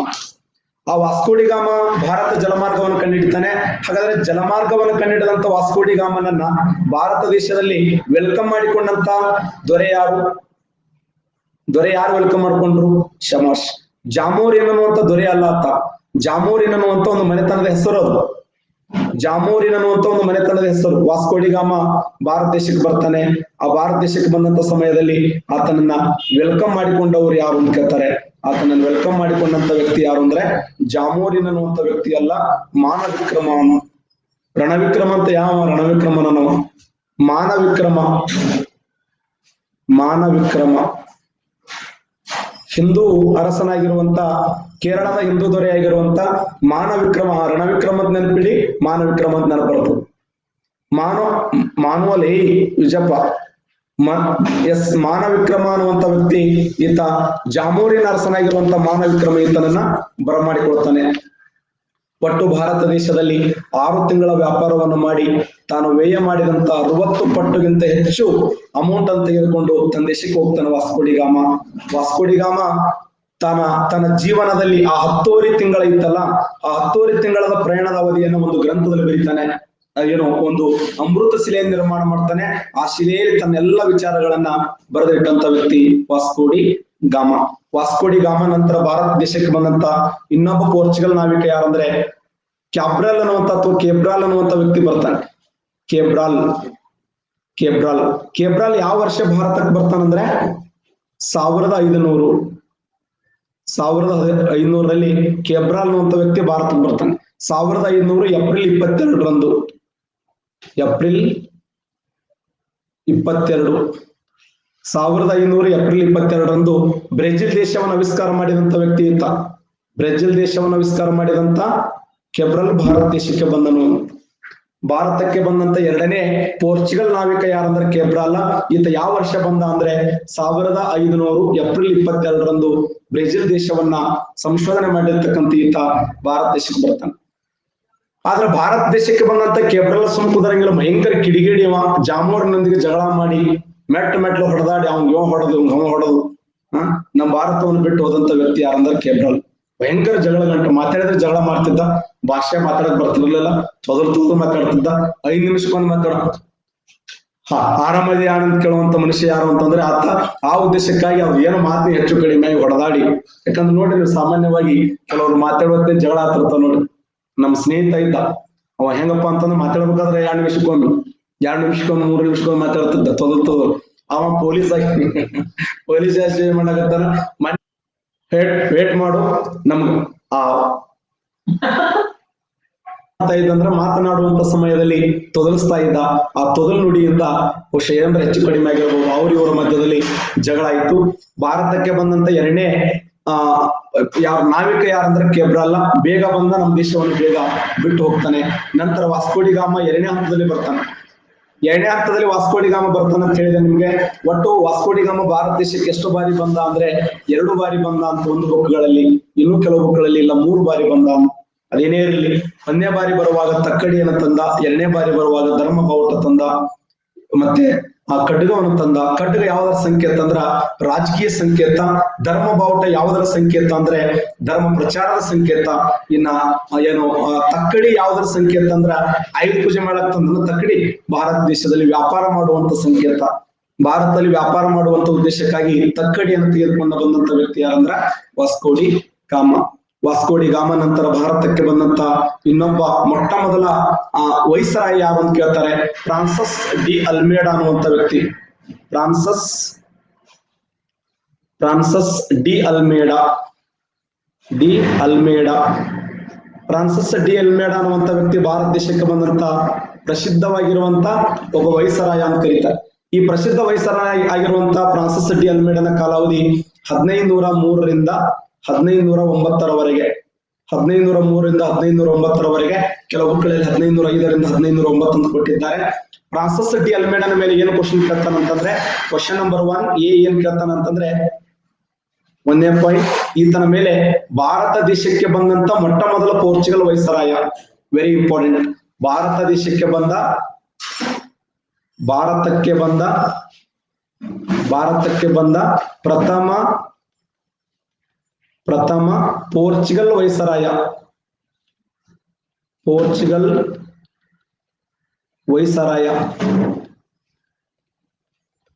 ಆ ವಾಸ್ಕೋ ಡಿ ಗಾಮ ಭಾರತ ಜಲಮಾರ್ಗವನ್ನು ಕಂಡುಹಿಡಿತಾನೆ. ಹಾಗಾದ್ರೆ ಜಲಮಾರ್ಗವನ್ನು ಕಂಡುಹಿಡಿದಂತ ವಾಸ್ಕೋ ಡಿ ಗಾಮನನ್ನ ಭಾರತ ದೇಶದಲ್ಲಿ ವೆಲ್ಕಮ್ ಮಾಡಿಕೊಂಡಂತ ದೊರೆ ಯಾರು ವೆಲ್ಕಮ್ ಮಾಡ್ಕೊಂಡ್ರು? ಶಮಾಶ್. ಜಾಮೋರಿನ್ ಅನ್ನುವಂತ ದೊರೆ ಅಲ್ಲ ಆತ. ಜಾಮೋರಿನ್ ಅನ್ನುವಂತ ಒಂದು ಮನೆತನದ ಹೆಸರು ಅದು. ವಾಸ್ಕೋ ಡಿ ಗಾಮ ಭಾರತ ದೇಶಕ್ಕೆ ಬರ್ತಾನೆ. ಆ ಭಾರತ ದೇಶಕ್ಕೆ ಬಂದಂತ ಸಮಯದಲ್ಲಿ ಆತನನ್ನ ವೆಲ್ಕಮ್ ಮಾಡಿಕೊಂಡವರು ಯಾರು ಅಂತ ಕೇಳ್ತಾರೆ. ಆತನನ್ನು ವೆಲ್ಕಮ್ ಮಾಡಿಕೊಂಡಂತ ವ್ಯಕ್ತಿ ಯಾರು ಅಂದ್ರೆ ಜಾಮೋರಿನ್ ಅನ್ನುವಂತ ವ್ಯಕ್ತಿ ಅಲ್ಲ, ಮಾನವಿಕ್ರಮ. ರಣವಿಕ್ರಮ ಅಂತ ಯಾವ ರಣವಿಕ್ರಮನವ? ಮಾನವಿಕ್ರಮ ಹಿಂದೂ ಅರಸನಾಗಿರುವಂತ ಕೇರಳದ ಹಿಂದೂ ದೊರೆಯಾಗಿರುವಂತ ಮಾನವಿಕ್ರಮ, ರಣವಿಕ್ರಮದ ನೆನಪಿಡಿ, ಮಾನವಿಕ್ರಮ ಅಂತ ನೆನಪು. ಮಾನುವಲೇ ವಿಜಪ್ಪ ಮಾನವಿಕ್ರಮ ಅನ್ನುವಂತ ವ್ಯಕ್ತಿ ಈತ ಜಾಮೂರಿನ ಅರಸನಾಗಿರುವಂತ ಮಾನವಿಕ್ರಮ ಈತನನ್ನ ಬರಮಾಡಿಕೊಳ್ತಾನೆ. ಒಟ್ಟು ಭಾರತ ದೇಶದಲ್ಲಿ 6 ತಿಂಗಳ ವ್ಯಾಪಾರವನ್ನು ಮಾಡಿ ತಾನು ವ್ಯಯ ಮಾಡಿದಂತ 60 ಪಟ್ಟುಗಿಂತ ಹೆಚ್ಚು ಅಮೌಂಟ್ ಅನ್ನು ತೆಗೆದುಕೊಂಡು ತನ್ನ ದೇಶಕ್ಕೆ ಹೋಗ್ತಾನೆ ವಾಸ್ಕೋಡಿಗಾಮ ತನ್ನ ಜೀವನದಲ್ಲಿ ಆ 10 ತಿಂಗಳ ಇತ್ತಲ್ಲ, ಆ 10 ತಿಂಗಳದ ಪ್ರಯಾಣದ ಅವಧಿಯನ್ನು ಒಂದು ಗ್ರಂಥದಲ್ಲಿ ಬರೀತಾನೆ. ಒಂದು ಅಮೃತ ಶಿಲೆಯನ್ನು ನಿರ್ಮಾಣ ಮಾಡ್ತಾನೆ. ಆ ಶಿಲೆಯಲ್ಲಿ ತನ್ನೆಲ್ಲ ವಿಚಾರಗಳನ್ನ ಬರೆದಿಟ್ಟಂತ ವ್ಯಕ್ತಿ ವಾಸ್ಕೋಡಿಗಾಮ ನಂತರ ಭಾರತ ದೇಶಕ್ಕೆ ಬಂದಂತ ಇನ್ನೊಬ್ಬ ಪೋರ್ಚುಗಲ್ ನಾವಿಕ ಯಾರಂದ್ರೆ ಕ್ಯಾಬ್ರಲ್ ಅನ್ನುವಂತ ವ್ಯಕ್ತಿ ಬರ್ತಾನೆ. ಕೇಬ್ರಾಲ್ ಯಾವ ವರ್ಷ ಭಾರತಕ್ಕೆ ಬರ್ತಾನಂದ್ರೆ 1500ರಲ್ಲಿ ಕೇಬ್ರಾಲ್ ಅನ್ನುವಂತ ವ್ಯಕ್ತಿ ಭಾರತಕ್ಕೆ ಬರ್ತಾನೆ. 1500 ಏಪ್ರಿಲ್ 22ರಂದು ಏಪ್ರಿಲ್ 22ರಂದು ಬ್ರೆಜಿಲ್ ದೇಶವನ್ನು ಆವಿಷ್ಕಾರ ಮಾಡಿದಂತ ವ್ಯಕ್ತಿ ಈತ. ಬ್ರೆಜಿಲ್ ದೇಶವನ್ನು ಆವಿಷ್ಕಾರ ಮಾಡಿದಂತ ಕೇಬ್ರಲ್ ಭಾರತ ದೇಶಕ್ಕೆ ಬಂದನು. ಭಾರತಕ್ಕೆ ಬಂದಂತ 2ನೇ ಪೋರ್ಚುಗಲ್ ನಾವಿಕ ಯಾರಂದ್ರೆ ಕೇಬ್ರಾಲ್. ಈತ ಯಾವ ವರ್ಷ ಬಂದ ಅಂದ್ರೆ 1500 ಏಪ್ರಿಲ್ 22ರಂದು ಬ್ರೆಜಿಲ್ ದೇಶವನ್ನ ಸಂಶೋಧನೆ ಮಾಡಿರ್ತಕ್ಕಂಥ ಈತ ಭಾರತ ದೇಶಕ್ಕೆ ಬರ್ತಾನೆ. ಆದ್ರೆ ಭಾರತ ದೇಶಕ್ಕೆ ಬಂದಂತ ಕೇಬ್ರಲ್ ಸುಮ್ಕುದರಂಗಿಲ್ಲ, ಭಯಂಕರ ಕಿಡಿಗೇಡಿಯವ. ಜಾಮೂರಿನೊಂದಿಗೆ ಜಗಳ ಮಾಡಿ ಮೆಟ್ಲು ಹೊಡೆದಾಡಿ ಅವ ಹೊಡೆದು ನಮ್ಮ ಭಾರತವನ್ನು ಬಿಟ್ಟು ಹೋದಂತ ವ್ಯಕ್ತಿ ಯಾರಂದ್ರೆ ಕೇಬ್ರಲ್. ಭಯಂಕರ ಜಗಳ ಗಂಟು, ಮಾತಾಡಿದ್ರೆ ಜಗಳ ಮಾಡ್ತಿದ್ದ, ಭಾಷೆ ಮಾತಾಡಕ್ ಬರ್ತಿರ್ಲಿಲ್ಲ, ತೊದಲು ಮಾತಾಡ್ತಿದ್ದ. 5 ನಿಮಿಷಕ್ಕೊಂದು ಆರಾಮದಿ ಅಂತ ಕೇಳುವಂತ ಮನುಷ್ಯ ಯಾರು ಅಂತಂದ್ರೆ ಆತ. ಆ ಉದ್ದೇಶಕ್ಕಾಗಿ ಅವ್ರು ಏನೋ ಮಾತು ಹೆಚ್ಚು ಕಡಿಮೆ ಹೊಡೆದಾಡಿ, ಯಾಕಂದ್ರೆ ನೋಡ್ರಿ ನೀವು ಸಾಮಾನ್ಯವಾಗಿ ಕೆಲವ್ರು ಮಾತಾಡುವಂತೆ ಜಗಳ ಆಗ್ತಿರ್ತಾವ ನೋಡ್ರಿ. ನಮ್ ಸ್ನೇಹಿತ ಇದ್ದ, ಅವ ಹೆಂಗಪ್ಪ ಅಂತಂದ್ರೆ ಮಾತಾಡ್ಬೇಕಾದ್ರೆ 2 ನಿಮಿಷಕ್ಕೊಮ್ಮೆ 3 ನಿಮಿಷಕ್ಕೊಮ್ಮೆ ಮಾತಾಡ್ತಿದ್ದ ತೊದಲು. ಅವ ಪೊಲೀಸ್ ಮಾಡಕತ್ತಾನ. ವೇಟ್ ಮಾಡು, ನಮ್ಗ ಇದ್ದಂದ್ರೆ ಮಾತನಾಡುವಂತ ಸಮಯದಲ್ಲಿ ತೊದಲಿಸ್ತಾ ಇದ್ದ. ಆ ತೊದಲು ನುಡಿಯಿಂದ ಬಹುಶಃ ಏನಂದ್ರೆ ಹೆಚ್ಚು ಕಡಿಮೆ ಆಗಿರ್ಬೋದು, ಇವರ ಮಧ್ಯದಲ್ಲಿ ಜಗಳ ಆಯ್ತು. ಭಾರತಕ್ಕೆ ಬಂದಂತ 2ನೇ ನಾವಿಕ ಯಾರಂದ್ರೆ ಕೇಬ್ರಾಲ್. ಬೇಗ ಬಂದ ನಮ್ಮ ದೇಶವನ್ನು ಬೇಗ ಬಿಟ್ಟು ಹೋಗ್ತಾನೆ. ನಂತರ ವಾಸ್ಕೋಡಿಗಾಮ 2ನೇ ಹಂತದಲ್ಲಿ ಬರ್ತಾನೆ. 2ನೇ ಹಂತದಲ್ಲಿ ವಾಸ್ಕೋಡಿಗಾಮ ಬರ್ತಾನೆ ಅಂತ ಹೇಳಿದೆ ನಿಮ್ಗೆ. ಒಟ್ಟು ವಾಸ್ಕೋಡಿಗಾಮ ಭಾರತ ದೇಶಕ್ಕೆ ಎಷ್ಟು ಬಾರಿ ಬಂದ ಅಂದ್ರೆ 2 ಬಾರಿ ಬಂದ ಅಂತ ಒಂದು ಬುಕ್ಗಳಲ್ಲಿ, ಇನ್ನೂ ಕೆಲವು ಬುಕ್ಗಳಲ್ಲಿ ಇಲ್ಲ 3 ಬಾರಿ ಬಂದ. ಅದೇನೇ ಇರಲಿ, 1ನೇ ಬಾರಿ ಬರುವಾಗ ತಕ್ಕಡಿಯನ್ನು ತಂದ, 2ನೇ ಬಾರಿ ಬರುವಾಗ ಧರ್ಮ ಬಾವುಟ ತಂದ, ಮತ್ತೆ ಆ ಖಡ್ಗವನ್ನು ತಂದ. ಖಡ್ಗ ಯಾವುದರ ಸಂಕೇತ ಅಂದ್ರ ರಾಜಕೀಯ ಸಂಕೇತ. ಧರ್ಮ ಬಾವುಟ ಯಾವುದರ ಸಂಕೇತ ಅಂದ್ರೆ ಧರ್ಮ ಪ್ರಚಾರದ ಸಂಕೇತ. ಇನ್ನ ತಕ್ಕಡಿ ಯಾವುದರ ಸಂಕೇತ ಅಂದ್ರ ಆಯುಧ ಪೂಜೆ ಮಾಡಕ್ ತಂದ ತಕ್ಕಡಿ ಭಾರತ ದೇಶದಲ್ಲಿ ವ್ಯಾಪಾರ ಮಾಡುವಂತ ಸಂಕೇತ. ಭಾರತದಲ್ಲಿ ವ್ಯಾಪಾರ ಮಾಡುವಂತ ಉದ್ದೇಶಕ್ಕಾಗಿ ತಕ್ಕಡಿಯನ್ನು ತೆಗೆದುಕೊಂಡು ಬಂದಂತ ವ್ಯಕ್ತಿ ಯಾರಂದ್ರ ವಾಸ್ಕೋಡಿಗಾಮ ನಂತರ ಭಾರತಕ್ಕೆ ಬಂದಂತ ಇನ್ನೊಬ್ಬ ಮೊಟ್ಟ ಮೊದಲ ವೈಸರಾಯ್ ಯಾರು ಅಂತ ಕೇಳ್ತಾರೆ. ಫ್ರಾನ್ಸಿಸ್ ಡಿ ಅಲ್ಮೇಡಾ ಅನ್ನುವಂತ ವ್ಯಕ್ತಿ. ಫ್ರಾನ್ಸಿಸ್ ಡಿ ಅಲ್ಮೇಡಾ ಅನ್ನುವಂತ ವ್ಯಕ್ತಿ ಭಾರತ ದೇಶಕ್ಕೆ ಬಂದಂತ ಪ್ರಸಿದ್ಧವಾಗಿರುವಂತ ಒಬ್ಬ ವೈಸರಾಯ ಅಂತ ಕರೀತಾರೆ. ಈ ಪ್ರಸಿದ್ಧ ವೈಸರಾಯ್ ಆಗಿರುವಂತ ಫ್ರಾನ್ಸಿಸ್ ಡಿ ಅಲ್ಮೇಡಾನ ಕಾಲಾವಧಿ 1503ರಿಂದ 1509ರವರೆಗೆ. 1503ರಿಂದ 1509ರವರೆಗೆ. ಕೆಲವು ಬುಕ್ಗಳಲ್ಲಿ 1505ರಿಂದ 1509 ಅಂತ ಕೊಟ್ಟಿದ್ದಾರೆ. ಫ್ರಾನ್ಸಿಸ್ ಡಿ ಅಲ್ಮೇಡಾನ ಮೇಲೆ ಏನು ಕ್ವಶನ್ ಕೇಳ್ತಾನಂತಂದ್ರೆ, ಕ್ವಶನ್ ನಂಬರ್ 1 ಏನ್ ಕೇಳ್ತಾನಂತಂದ್ರೆ, 1ನೇ ಪಾಯಿಂಟ್, ಈತನ ಮೇಲೆ ಭಾರತ ದೇಶಕ್ಕೆ ಬಂದಂತ ಮೊಟ್ಟ ಮೊದಲ ಪೋರ್ಚುಗಲ್ ವೈಸರಾಯ. Very important. ಭಾರತಕ್ಕೆ ಬಂದ ಪ್ರಥಮ ಪೋರ್ಚುಗಲ್ ವೈಸರಾಯ.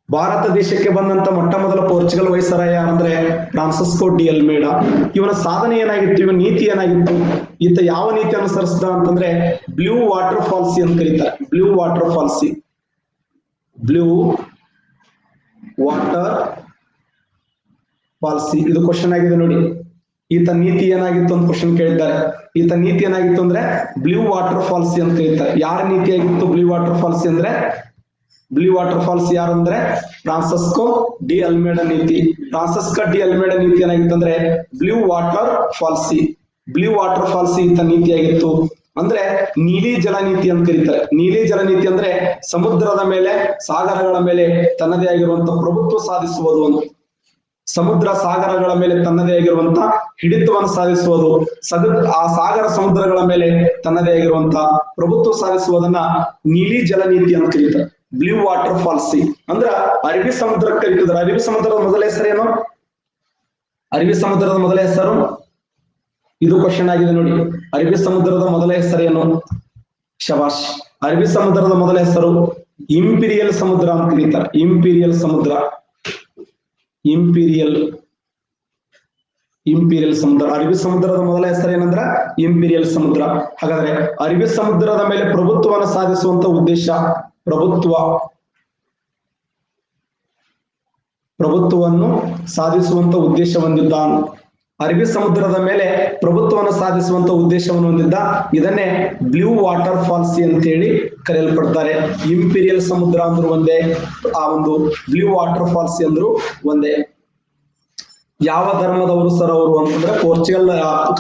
ಭಾರತ ದೇಶಕ್ಕೆ ಬಂದಂತ ಮೊಟ್ಟ ಮೊದಲ ಪೋರ್ಚುಗಲ್ ವೈಸರಾಯ ಅಂದ್ರೆ ಫ್ರಾನ್ಸಿಸ್ಕೋ ಡಿ ಅಲ್ಮೇಡಾ. ಇವನ ಸಾಧನೆ ಏನಾಗಿತ್ತು, ಇವನ ನೀತಿ ಏನಾಗಿತ್ತು? ಈತ ಯಾವ ನೀತಿ ಅನುಸರಿಸಿದ ಅಂತಂದ್ರೆ ಬ್ಲೂ ವಾಟರ್ ಪಾಲಿಸಿ ಅಂತ ಕರೀತಾರೆ. ಬ್ಲೂ ವಾಟರ್ ಪಾಲಿಸಿ ಇದು ಕ್ವಶನ್ ಆಗಿದೆ ನೋಡಿ. ಈತ ನೀತಿ ಏನಾಗಿತ್ತು ಅಂತ ಕ್ವಶನ್ ಕೇಳಿದ್ದಾರೆ. ಈತ ನೀತಿ ಏನಾಗಿತ್ತು ಅಂದ್ರೆ ಬ್ಲೂ ವಾಟರ್ ಪಾಲಿಸಿ ಅಂತ ಕರೀತಾರೆ. ಯಾರ ನೀತಿ ಆಗಿತ್ತು ಬ್ಲೂ ವಾಟರ್ ಪಾಲಿಸಿ ಅಂದ್ರೆ? ಬ್ಲೂ ವಾಟರ್ ಫಾಲ್ಸ್ ಯಾರು ಅಂದ್ರೆ ಫ್ರಾನ್ಸಿಸ್ಕೋ ಡಿ ಅಲ್ಮೇಡಾ ನೀತಿ. ಫ್ರಾನ್ಸಿಸ್ಕೋ ಡಿ ಅಲ್ಮೇಡಾ ನೀತಿ ಏನಾಗಿತ್ತಂದ್ರೆ ಬ್ಲೂ ವಾಟರ್ ಫಾಲ್ಸಿ. ಬ್ಲೂ ವಾಟರ್ ಫಾಲ್ಸಿ ಇಂತ ನೀತಿಯಾಗಿತ್ತು. ಅಂದ್ರೆ ನೀಲಿ ಜಲ ನೀತಿ ಅಂತ ಕರೀತಾರೆ. ನೀಲಿ ಜಲ ನೀತಿ ಅಂದ್ರೆ ಸಮುದ್ರದ ಮೇಲೆ, ಸಾಗರಗಳ ಮೇಲೆ ತನ್ನದೇ ಆಗಿರುವಂತಹ ಪ್ರಭುತ್ವ ಸಾಧಿಸುವುದು ಅಂತ. ಸಮುದ್ರ ಸಾಗರಗಳ ಮೇಲೆ ತನ್ನದೇ ಆಗಿರುವಂತ ಹಿಡಿತವನ್ನು ಸಾಧಿಸುವುದು, ಆ ಸಾಗರ ಸಮುದ್ರಗಳ ಮೇಲೆ ತನ್ನದೇ ಆಗಿರುವಂತಹ ಪ್ರಭುತ್ವ ಸಾಧಿಸುವುದನ್ನ ನೀಲಿ ಜಲ ನೀತಿ ಅಂತ ಕರೀತಾರೆ. ಬ್ಲೂ ವಾಟರ್ ಫಾಲ್ಸಿ ಅಂದ್ರ ಅರಬ್ಬಿ ಸಮುದ್ರಕ್ಕೆ ಕರೀತಿದ್ರು. ಅರಬ್ಬಿ ಸಮುದ್ರದ ಮೊದಲ ಹೆಸರೇನು? ಅರಬ್ಬಿ ಸಮುದ್ರದ ಮೊದಲ ಹೆಸರು, ಇದು ಕ್ವಶನ್ ಆಗಿದೆ ನೋಡಿ. ಅರಬ್ಬಿ ಸಮುದ್ರದ ಮೊದಲ ಹೆಸರೇನು? ಶಬಾಷ್. ಅರಬ್ಬಿ ಸಮುದ್ರದ ಮೊದಲ ಹೆಸರು ಇಂಪೀರಿಯಲ್ ಸಮುದ್ರ ಅಂತ ಕರೀತಾರೆ. ಇಂಪೀರಿಯಲ್ ಸಮುದ್ರ. ಇಂಪೀರಿಯಲ್ ಸಮುದ್ರ. ಅರಬ್ಬಿ ಸಮುದ್ರದ ಮೊದಲ ಹೆಸರೇನಂದ್ರ ಇಂಪೀರಿಯಲ್ ಸಮುದ್ರ. ಹಾಗಾದ್ರೆ ಅರಬ್ಬಿ ಸಮುದ್ರದ ಮೇಲೆ ಪ್ರಭುತ್ವವನ್ನು ಸಾಧಿಸುವಂತ ಉದ್ದೇಶ, ಪ್ರಭುತ್ವವನ್ನು ಸಾಧಿಸುವಂತ ಉದ್ದೇಶ ಹೊಂದಿದ್ದ. ಅರಬ್ಬಿ ಸಮುದ್ರದ ಮೇಲೆ ಪ್ರಭುತ್ವವನ್ನು ಸಾಧಿಸುವಂತ ಉದ್ದೇಶವನ್ನು ಹೊಂದಿದ್ದ. ಇದನ್ನೇ ಬ್ಲೂ ವಾಟರ್ ಫಾಲ್ಸಿ ಅಂತ ಹೇಳಿ ಕರೆಯಲ್ಪಡ್ತಾರೆ. ಇಂಪೀರಿಯಲ್ ಸಮುದ್ರ ಅಂದ್ರು ಒಂದೇ, ಆ ಒಂದು ಬ್ಲೂ ವಾಟರ್ ಫಾಲ್ಸಿ ಅಂದ್ರು ಒಂದೇ. ಯಾವ ಧರ್ಮದವರು ಸರ್ ಅವರು ಅಂತಂದ್ರೆ ಪೋರ್ಚುಗಲ್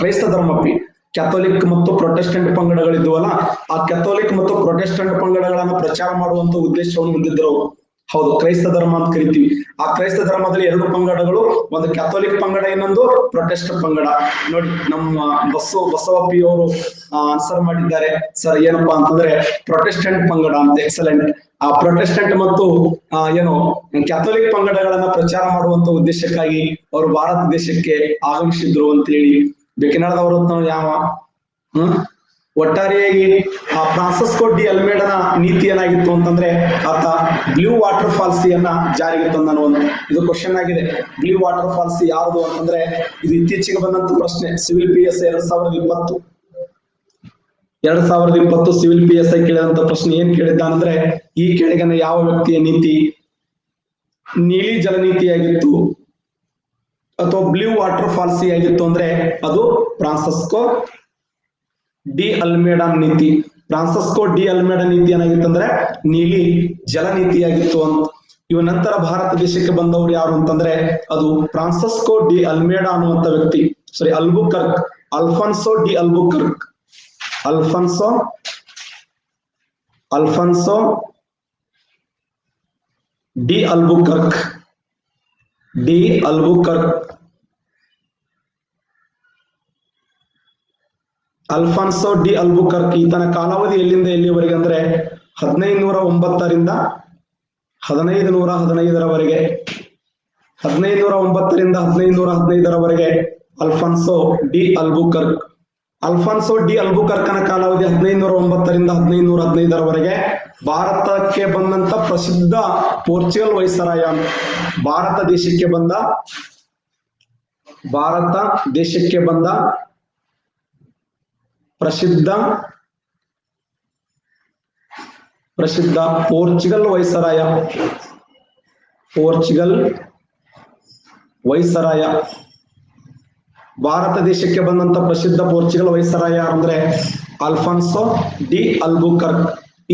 ಕ್ರೈಸ್ತ ಧರ್ಮಪಿ. ಕ್ಯಾಥೋಲಿಕ್ ಮತ್ತು ಪ್ರೊಟೆಸ್ಟೆಂಟ್ ಪಂಗಡಗಳಿದ್ವಲ್ಲ, ಆ ಕ್ಯಾಥೋಲಿಕ್ ಮತ್ತು ಪ್ರೊಟೆಸ್ಟೆಂಟ್ ಪಂಗಡಗಳನ್ನ ಪ್ರಚಾರ ಮಾಡುವಂತ ಉದ್ದೇಶವನ್ನು ಹೊಂದಿದ್ರು. ಹೌದು, ಕ್ರೈಸ್ತ ಧರ್ಮ ಅಂತ ಕರಿತೀವಿ. ಆ ಕ್ರೈಸ್ತ ಧರ್ಮದಲ್ಲಿ ಎರಡು ಪಂಗಡಗಳು, ಒಂದು ಕ್ಯಾಥೋಲಿಕ್ ಪಂಗಡ, ಇನ್ನೊಂದು ಪ್ರೊಟೆಸ್ಟೆಂಟ್ ಪಂಗಡ. ನೋಡಿ, ನಮ್ಮ ಬಸವಪ್ಪಿ ಅವರು ಆನ್ಸರ್ ಮಾಡಿದ್ದಾರೆ ಸರ್, ಏನಪ್ಪಾ ಅಂತಂದ್ರೆ ಪ್ರೊಟೆಸ್ಟೆಂಟ್ ಪಂಗಡ ಅಂತ. ಎಕ್ಸಲೆಂಟ್. ಆ ಪ್ರೊಟೆಸ್ಟೆಂಟ್ ಮತ್ತು ಏನು ಕ್ಯಾಥೋಲಿಕ್ ಪಂಗಡಗಳನ್ನ ಪ್ರಚಾರ ಮಾಡುವಂತ ಉದ್ದೇಶಕ್ಕಾಗಿ ಅವರು ಭಾರತ ದೇಶಕ್ಕೆ ಆಗಮಿಸಿದ್ರು ಅಂತ ಹೇಳಿ ಬೇಕಿನಾಳದವರು ಯಾವ ಒಟ್ಟಾರೆಯಾಗಿ ಆ ಫ್ರಾನ್ಸಿಸ್ಕೋ ಡಿ ಅಲ್ಮೇಡನ ನೀತಿ ಏನಾಗಿತ್ತು ಅಂತಂದ್ರೆ ಆತ ಬ್ಲೂ ವಾಟರ್ ಫಾಲ್ಸಿಯನ್ನ ಜಾರಿಗೆ ತಂದನು ಅಂತ. ಇದು ಕ್ವಶನ್ ಆಗಿದೆ. ಬ್ಲೂ ವಾಟರ್ ಫಾಲ್ಸಿ ಯಾವುದು ಅಂತಂದ್ರೆ ಇದು ಇತ್ತೀಚೆಗೆ ಬಂದಂತ ಪ್ರಶ್ನೆ. ಸಿವಿಲ್ PS 2020 ಸಿವಿಲ್ PSI ಕೇಳಿದಂತ ಪ್ರಶ್ನೆ ಏನ್ ಕೇಳಿದ್ದಾನಂದ್ರೆ, ಈ ಕೆಳಗಿನ ಯಾವ ವ್ಯಕ್ತಿಯ ನೀತಿ ನೀಲಿ ಜಲನೀತಿಯಾಗಿತ್ತು ಅಥವಾ ಬ್ಲೂ ವಾಟರ್ ಫಾಲ್ಸಿ ಆಗಿತ್ತು ಅಂದ್ರೆ ಅದು ಫ್ರಾನ್ಸಿಸ್ಕೋ ಡಿ ಅಲ್ಮೇಡಾ ನೀತಿ. ಫ್ರಾನ್ಸಿಸ್ಕೋ ಡಿ ಅಲ್ಮೇಡಾ ನೀತಿ ಏನಾಗಿತ್ತಂದ್ರೆ ನೀಲಿ ಜಲನೀತಿಯಾಗಿತ್ತು ಅಂತ. ಇವ ನಂತರ ಭಾರತ ದೇಶಕ್ಕೆ ಬಂದವರು ಯಾರು ಅಂತಂದ್ರೆ ಅದು ಫ್ರಾನ್ಸಿಸ್ಕೋ ಡಿ ಅಲ್ಮೇಡಾ ಅನ್ನುವಂತ ವ್ಯಕ್ತಿ. Sorry, Albuquerque. Alfonso de Albuquerque. Alfonso de Albuquerque. Alfonso de Albuquerque. ಈತನ ಕಾಲಾವಧಿ ಎಲ್ಲಿಂದ ಎಲ್ಲಿವರೆಗೆ ಅಂದ್ರೆ 1509ರಿಂದ 1515ರವರೆಗೆ. 1509ರಿಂದ 1515ರವರೆಗೆ Alfonso de Albuquerque. Alfonso de ಅಲ್ಬುಕರ್ಕನ ಕಾಲಾವಧಿ 1509ರಿಂದ 1515ರವರೆಗೆ. ಭಾರತಕ್ಕೆ ಬಂದಂತ ಪ್ರಸಿದ್ಧ ಪೋರ್ಚುಗಲ್ ವೈಸರಾಯ. ಭಾರತ ದೇಶಕ್ಕೆ ಬಂದ ಪ್ರಸಿದ್ಧ ಪೋರ್ಚುಗಲ್ ವೈಸರಾಯ. ಭಾರತ ದೇಶಕ್ಕೆ ಬಂದಂತ ಪ್ರಸಿದ್ಧ ಪೋರ್ಚುಗಲ್ ವೈಸರಾಯ ಅಂದ್ರೆ ಅಲ್ಫಾನ್ಸೋ ಡಿ ಅಲ್ಬುಕರ್ಕ್.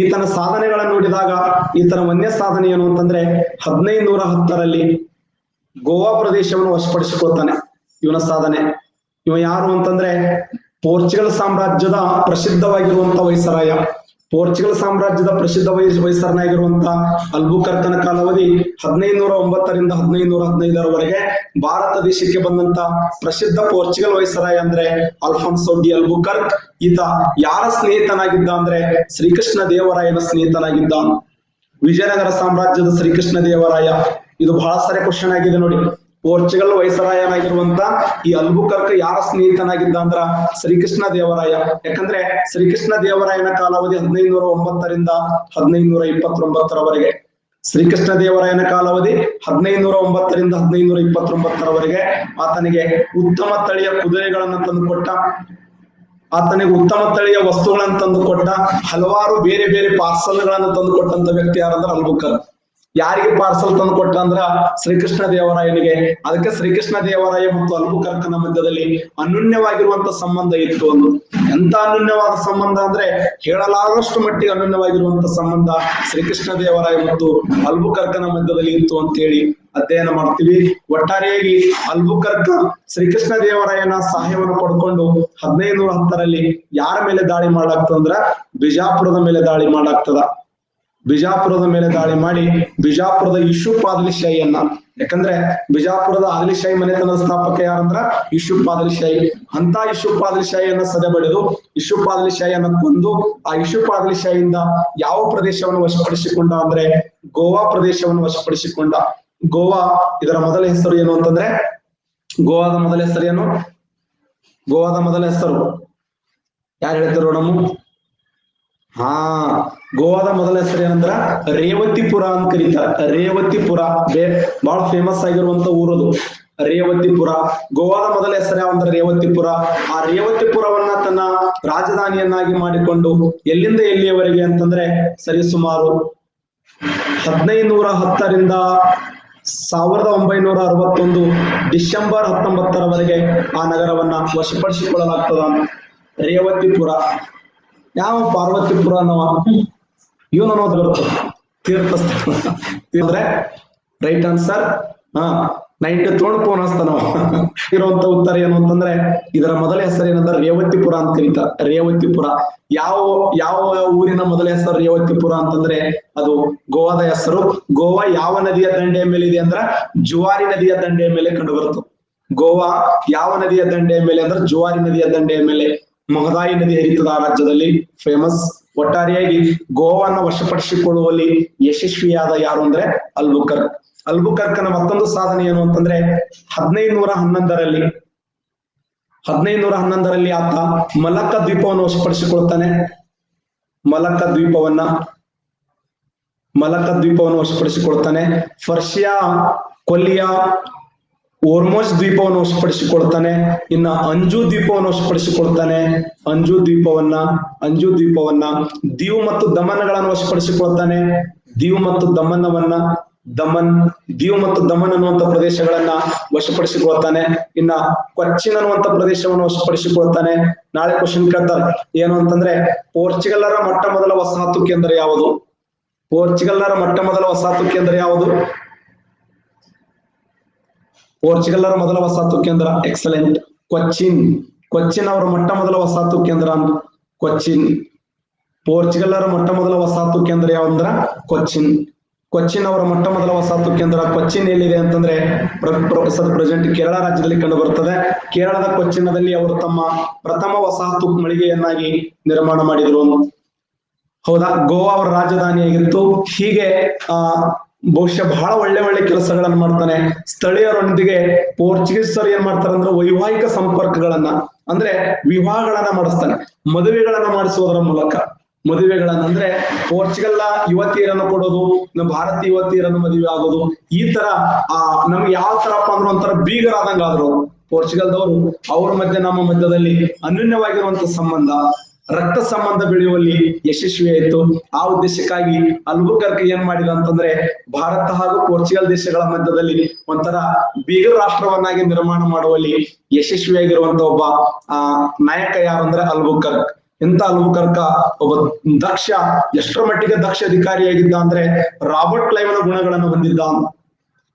ಈತನ ಸಾಧನೆಗಳನ್ನು ನೋಡಿದಾಗ ಈತನ ಒಂದೇ ಸಾಧನೆ ಏನು ಅಂತಂದ್ರೆ 1510ರಲ್ಲಿ ಗೋವಾ ಪ್ರದೇಶವನ್ನು ವಶಪಡಿಸಿಕೊಳ್ತಾನೆ. ಇವನ ಸಾಧನೆ. ಇವ ಯಾರು ಅಂತಂದ್ರೆ ಪೋರ್ಚುಗಲ್ ಸಾಮ್ರಾಜ್ಯದ ಪ್ರಸಿದ್ಧವಾಗಿರುವಂತ ವೈಸರಾಯ. ಪೋರ್ಚುಗಲ್ ಸಾಮ್ರಾಜ್ಯದ ಪ್ರಸಿದ್ಧ ವೈಸರನಾಗಿರುವಂತಹ ಅಲ್ಬುಕರ್ಕನ ಕಾಲಾವಧಿ 1509ರಿಂದ 1515ರವರೆಗೆ. ಭಾರತ ದೇಶಕ್ಕೆ ಬಂದಂತ ಪ್ರಸಿದ್ಧ ಪೋರ್ಚುಗಲ್ ವೈಸರಾಯ ಅಂದ್ರೆ ಅಲ್ಫಾನ್ಸೋ ಡಿ ಅಲ್ಬುಕರ್ಕ್. ಈತ ಯಾರ ಸ್ನೇಹಿತನಾಗಿದ್ದ ಅಂದ್ರೆ ಶ್ರೀಕೃಷ್ಣ ದೇವರಾಯನ ಸ್ನೇಹಿತನಾಗಿದ್ದ. ವಿಜಯನಗರ ಸಾಮ್ರಾಜ್ಯದ ಶ್ರೀಕೃಷ್ಣ ದೇವರಾಯ. ಇದು ಬಹಳ ಸಾರಿ ಕ್ವಶನ್ ಆಗಿದೆ ನೋಡಿ. ಪೋರ್ಚುಗಲ್ ವೈಸರಾಯನಾಗಿರುವಂತ ಈ ಅಲ್ಬುಕರ್ಕ್ ಯಾರ ಸ್ನೇಹಿತನಾಗಿದ್ದ ಅಂದ್ರ ಶ್ರೀಕೃಷ್ಣ ದೇವರಾಯ. ಯಾಕಂದ್ರೆ ಶ್ರೀಕೃಷ್ಣ ದೇವರಾಯನ ಕಾಲಾವಧಿ 1509ರಿಂದ 1529ರವರೆಗೆ. ಶ್ರೀಕೃಷ್ಣ ದೇವರಾಯನ ಕಾಲಾವಧಿ 1509ರಿಂದ 1529ರವರೆಗೆ. ಆತನಿಗೆ ಉತ್ತಮ ತಳಿಯ ಕುದುರೆಗಳನ್ನು ತಂದುಕೊಟ್ಟ, ಆತನಿಗೆ ಉತ್ತಮ ತಳಿಯ ವಸ್ತುಗಳನ್ನು ತಂದುಕೊಟ್ಟ, ಹಲವಾರು ಬೇರೆ ಬೇರೆ ಪಾರ್ಸಲ್ಗಳನ್ನು ತಂದುಕೊಟ್ಟಂತ ವ್ಯಕ್ತಿ ಯಾರಂದ್ರೆ ಅಲ್ಬುಕರ್ಕ್. ಯಾರಿಗೆ ಪಾರ್ಸಲ್ ತಂದು ಕೊಟ್ಟ ಅಂದ್ರ ಶ್ರೀಕೃಷ್ಣ ದೇವರಾಯನಿಗೆ. ಅದಕ್ಕೆ ಶ್ರೀಕೃಷ್ಣ ದೇವರಾಯ ಮತ್ತು ಅಲ್ಬುಕರ್ಕನ ಮಧ್ಯದಲ್ಲಿ ಅನನ್ಯವಾಗಿರುವಂತ ಸಂಬಂಧ ಇತ್ತು. ಒಂದು ಎಂತ ಅನನ್ಯವಾದ ಸಂಬಂಧ ಅಂದ್ರೆ ಹೇಳಲಾಗಷ್ಟು ಮಟ್ಟಿಗೆ ಅನನ್ಯವಾಗಿರುವಂತ ಸಂಬಂಧ ಶ್ರೀಕೃಷ್ಣ ದೇವರಾಯ ಮತ್ತು ಅಲ್ಬುಕರ್ಕನ ಮಧ್ಯದಲ್ಲಿ ಇತ್ತು ಅಂತ ಹೇಳಿ ಅಧ್ಯಯನ ಮಾಡ್ತೀವಿ. ಒಟ್ಟಾರೆಯಾಗಿ ಅಲ್ಬುಕರ್ಕ ಶ್ರೀಕೃಷ್ಣ ದೇವರಾಯನ ಸಹಾಯವನ್ನು ಪಡ್ಕೊಂಡು 1510ರಲ್ಲಿ ಯಾರ ಮೇಲೆ ದಾಳಿ ಮಾಡ್ಲಾಗ್ತದಂದ್ರ ಬಿಜಾಪುರದ ಮೇಲೆ ದಾಳಿ ಮಾಡ್ಲಾಗ್ತದ. ಬಿಜಾಪುರದ ಮೇಲೆ ದಾಳಿ ಮಾಡಿ ಬಿಜಾಪುರದ ಯೂಸುಫ್ ಆದಿಲ್ಶಾಹಿಯನ್ನ, ಯಾಕಂದ್ರೆ ಬಿಜಾಪುರದ ಆದಿಲ್ಶಾಹಿ ಮನೆತನದ ಸ್ಥಾಪಕ ಯಾರಂದ್ರ ಯೂಸುಫ್ ಆದಿಲ್ಶಾಹಿ. ಅಂತ ಯೂಸುಫ್ ಆದಿಲ್ಶಾಹಿಯನ್ನ ಸದೆಬಡಿದು ಯೂಸುಫ್ ಆದಿಲ್ಶಾಹಿಯನ್ನ ಕೊಂದು ಆ ಯೂಸುಫ್ ಆದಿಲ್ಶಾಹಿಯಿಂದ ಯಾವ ಪ್ರದೇಶವನ್ನು ವಶಪಡಿಸಿಕೊಂಡ ಅಂದ್ರೆ ಗೋವಾ ಪ್ರದೇಶವನ್ನು ವಶಪಡಿಸಿಕೊಂಡ. ಗೋವಾ ಇದರ ಮೊದಲ ಹೆಸರು ಏನು ಅಂತಂದ್ರೆ ಗೋವಾದ ಮೊದಲ ಹೆಸರು ಏನು? ಗೋವಾದ ಮೊದಲ ಹೆಸರು ಯಾರು ಹೇಳ್ತಾರೋ ನೋಡಮ್ಮ. ಗೋವಾದ ಮೊದಲ ಹೆಸರು ಏನಂದ್ರ ರೇವತಿಪುರ ಅಂತ ಕರೀತಾರೆ. ರೇವತಿಪುರ ಬಹಳ ಫೇಮಸ್ ಆಗಿರುವಂತ ಊರದು ರೇವತಿಪುರ. ಗೋವಾದ ಮೊದಲ ಹೆಸರು ಯಾವಂದ್ರೆ ರೇವತಿಪುರ. ಆ ರೇವತಿಪುರವನ್ನ ತನ್ನ ರಾಜಧಾನಿಯನ್ನಾಗಿ ಮಾಡಿಕೊಂಡು ಎಲ್ಲಿಂದ ಎಲ್ಲಿಯವರೆಗೆ ಅಂತಂದ್ರೆ ಸರಿಸುಮಾರು 1510ರಿಂದ 1961 ಡಿಸೆಂಬರ್ 19ರವರೆಗೆ ಆ ನಗರವನ್ನ ವಶಪಡಿಸಿಕೊಳ್ಳಲಾಗ್ತದ. ರೇವತಿಪುರ ಯಾವ ಪಾರ್ವತಿಪುರ ಅನ್ನೋ ಇವನು ಅನ್ನೋದು ಬರುತ್ತೆ ತೀರ್ಥಸ್ಥಾನ ಅಂದ್ರೆ ರೈಟ್ ಆನ್ಸರ್. 90 ತೋಣ್ ಫೋನ್ ಹಸ್ತಾನ ಇರುವಂತ ಉತ್ತರ ಏನು ಅಂತಂದ್ರೆ ಇದರ ಮೊದಲ ಹೆಸರು ಏನಂದ್ರೆ ರೇವತಿಪುರ ಅಂತ ಕರೀತಾರೆ. ರೇವತಿಪುರ ಯಾವ ಊರಿನ ಮೊದಲ ಹೆಸರು ರೇವತಿಪುರ ಅಂತಂದ್ರೆ ಅದು ಗೋವಾದ ಹೆಸರು. ಗೋವಾ ಯಾವ ನದಿಯ ದಂಡೆಯ ಮೇಲೆ ಇದೆ ಅಂದ್ರ ಜುವಾರಿ ನದಿಯ ದಂಡೆಯ ಮೇಲೆ ಕಂಡು ಬರುತ್ತೆ. ಗೋವಾ ಯಾವ ನದಿಯ ದಂಡೆಯ ಮೇಲೆ ಅಂದ್ರೆ ಜುವಾರಿ ನದಿಯ ದಂಡೆಯ ಮೇಲೆ. ಮಹದಾಯಿ ನದಿ ಹರಿತದ ಆ ರಾಜ್ಯದಲ್ಲಿ ಫೇಮಸ್. ಒಟ್ಟಾರೆಯಾಗಿ ಗೋವಾನ ವಶಪಡಿಸಿಕೊಳ್ಳುವಲ್ಲಿ ಯಶಸ್ವಿಯಾದ ಯಾರು ಅಂದ್ರೆ ಅಲ್ಬುಕರ್ಕ್. ಅಲ್ಬುಕರ್ಕನ ಮತ್ತೊಂದು ಸಾಧನೆ ಏನು ಅಂತಂದ್ರೆ 1511ರಲ್ಲಿ ಆತ ಮಲಕ್ಕ ದ್ವೀಪವನ್ನು ವಶಪಡಿಸಿಕೊಳ್ತಾನೆ. ಮಲಕ್ಕ ದ್ವೀಪವನ್ನು ವಶಪಡಿಸಿಕೊಳ್ತಾನೆ. ಪರ್ಷಿಯಾ ಕೊಲ್ಲಿಯ ಓರ್ಮೋಸ್ ದ್ವೀಪವನ್ನು ವಶಪಡಿಸಿಕೊಳ್ತಾನೆ. ಇನ್ನ ಅಂಜು ದ್ವೀಪವನ್ನು ವಶಪಡಿಸಿಕೊಳ್ತಾನೆ. ಅಂಜು ದ್ವೀಪವನ್ನ ದೀವ್ ಮತ್ತು ದಮನ್ಗಳನ್ನು ವಶಪಡಿಸಿಕೊಳ್ತಾನೆ. ದೀವ್ ಮತ್ತು ದಮನ್ ಅನ್ನುವಂತ ಪ್ರದೇಶಗಳನ್ನ ವಶಪಡಿಸಿಕೊಳ್ತಾನೆ. ಇನ್ನ ಕೊಚ್ಚಿನ್ ಅನ್ನುವಂತ ಪ್ರದೇಶವನ್ನು ವಶಪಡಿಸಿಕೊಳ್ತಾನೆ. ನಾಳೆ ಕ್ವಶನ್ ಕೇಳ್ತಾರೆ ಏನು ಅಂತಂದ್ರೆ ಪೋರ್ಚುಗಲ್ಲರ ಮೊಟ್ಟ ಮೊದಲ ವಸಾಹತು ಕೇಂದ್ರ ಯಾವುದು? ಪೋರ್ಚುಗಲ್ಲರ ಮೊಟ್ಟ ಮೊದಲ ವಸಾಹತು ಕೇಂದ್ರ ಯಾವುದು? ಪೋರ್ಚುಗಲ್ಲರ ಮೊದಲ ವಸಾಹತು ಕೇಂದ್ರ ಎಕ್ಸಲೆಂಟ್ ಕೊಚ್ಚಿನ್ ಅವರ ಮೊಟ್ಟ ಮೊದಲ ವಸಾಹತು ಕೇಂದ್ರ ಕೊಚ್ಚಿನ್. ಪೋರ್ಚುಗಲ್ಲರ ಮೊಟ್ಟ ಮೊದಲ ವಸಾಹತು ಕೇಂದ್ರ ಯಾವಂದ್ರ ಕೊಚ್ಚಿನ್ ಅವರ ಮೊಟ್ಟ ಮೊದಲ ವಸಾಹತು ಕೇಂದ್ರ ಕೊಚ್ಚಿನ್ ಎಲ್ಲಿದೆ ಅಂತಂದ್ರೆ ಪ್ರೆಸೆಂಟ್ ಕೇರಳ ರಾಜ್ಯದಲ್ಲಿ ಕಂಡು ಬರುತ್ತದೆ. ಕೇರಳದ ಕೊಚ್ಚಿನದಲ್ಲಿ ಅವರು ತಮ್ಮ ಪ್ರಥಮ ವಸಾಹತು ಮಳಿಗೆಯನ್ನಾಗಿ ನಿರ್ಮಾಣ ಮಾಡಿದ್ರು. ಹೌದಾ, ಗೋವಾ ಅವರ ರಾಜಧಾನಿಯಾಗಿತ್ತು. ಹೀಗೆ ಬಹುಶಃ ಬಹಳ ಒಳ್ಳೆ ಕೆಲಸಗಳನ್ನು ಮಾಡ್ತಾನೆ. ಸ್ಥಳೀಯರೊಂದಿಗೆ ಪೋರ್ಚುಗೀಸರು ಏನ್ ಮಾಡ್ತಾರೆ ಅಂದ್ರೆ ವೈವಾಹಿಕ ಸಂಪರ್ಕಗಳನ್ನ ಅಂದ್ರೆ ವಿವಾಹಗಳನ್ನ ಮಾಡಿಸ್ತಾನೆ. ಮದುವೆಗಳನ್ನ ಮಾಡಿಸುವುದರ ಮೂಲಕ ಅಂದ್ರೆ ಪೋರ್ಚುಗಲ್ ಯುವತಿಯರನ್ನು ಕೊಡೋದು, ನಮ್ಮ ಭಾರತೀಯ ಯುವತಿಯರನ್ನು ಮದುವೆ ಆಗೋದು, ಈ ತರ ನಮ್ಗೆ ಯಾವ ತರಪ್ಪ ಅಂದ್ರೆ ಒಂಥರ ಬೀಗರಾದಂಗ ಆದ್ರು ಪೋರ್ಚುಗಲ್ದವರು. ಅವ್ರ ಮಧ್ಯೆ ನಮ್ಮ ಮಧ್ಯದಲ್ಲಿ ಅನನ್ಯವಾಗಿರುವಂತ ಸಂಬಂಧ, ರಕ್ತ ಸಂಬಂಧ ಬೆಳೆಯುವಲ್ಲಿ ಯಶಸ್ವಿಯಾಯಿತು. ಆ ಉದ್ದೇಶಕ್ಕಾಗಿ ಅಲ್ಬುಕರ್ಕ್ ಏನ್ ಮಾಡಿದ ಅಂತಂದ್ರೆ ಭಾರತ ಹಾಗೂ ಪೋರ್ಚುಗಲ್ ದೇಶಗಳ ಮಧ್ಯದಲ್ಲಿ ಒಂಥರ ಬೀಗರ ರಾಷ್ಟ್ರವನ್ನಾಗಿ ನಿರ್ಮಾಣ ಮಾಡುವಲ್ಲಿ ಯಶಸ್ವಿಯಾಗಿರುವಂತ ಒಬ್ಬ ನಾಯಕ ಯಾರಂದ್ರೆ ಅಲ್ಬುಕರ್ಕ್. ಎಂತ ಅಲ್ಬುಕರ್ಕ್ ಒಬ್ಬ ಎಷ್ಟರ ಮಟ್ಟಿಗೆ ದಕ್ಷ ಅಧಿಕಾರಿಯಾಗಿದ್ದ ಅಂದ್ರೆ ರಾಬರ್ಟ್ ಕ್ಲೈವ್ನ ಗುಣಗಳನ್ನು ಹೊಂದಿದ್ದ.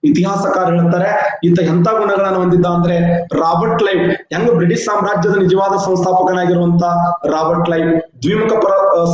ಇತಿಹಾಸಕಾರ ಹೇಳ್ತಾರೆ ಈತ ಎಂತ ಗುಣಗಳನ್ನು ಹೊಂದಿದ್ದ ಅಂದ್ರೆ ರಾಬರ್ಟ್ ಕ್ಲೈವ್ ಹೆಂಗ ಬ್ರಿಟಿಷ್ ಸಾಮ್ರಾಜ್ಯದ ನಿಜವಾದ ಸಂಸ್ಥಾಪಕನಾಗಿರುವಂತ ರಾಬರ್ಟ್ ಕ್ಲೈವ್ ದ್ವಿಮುಖ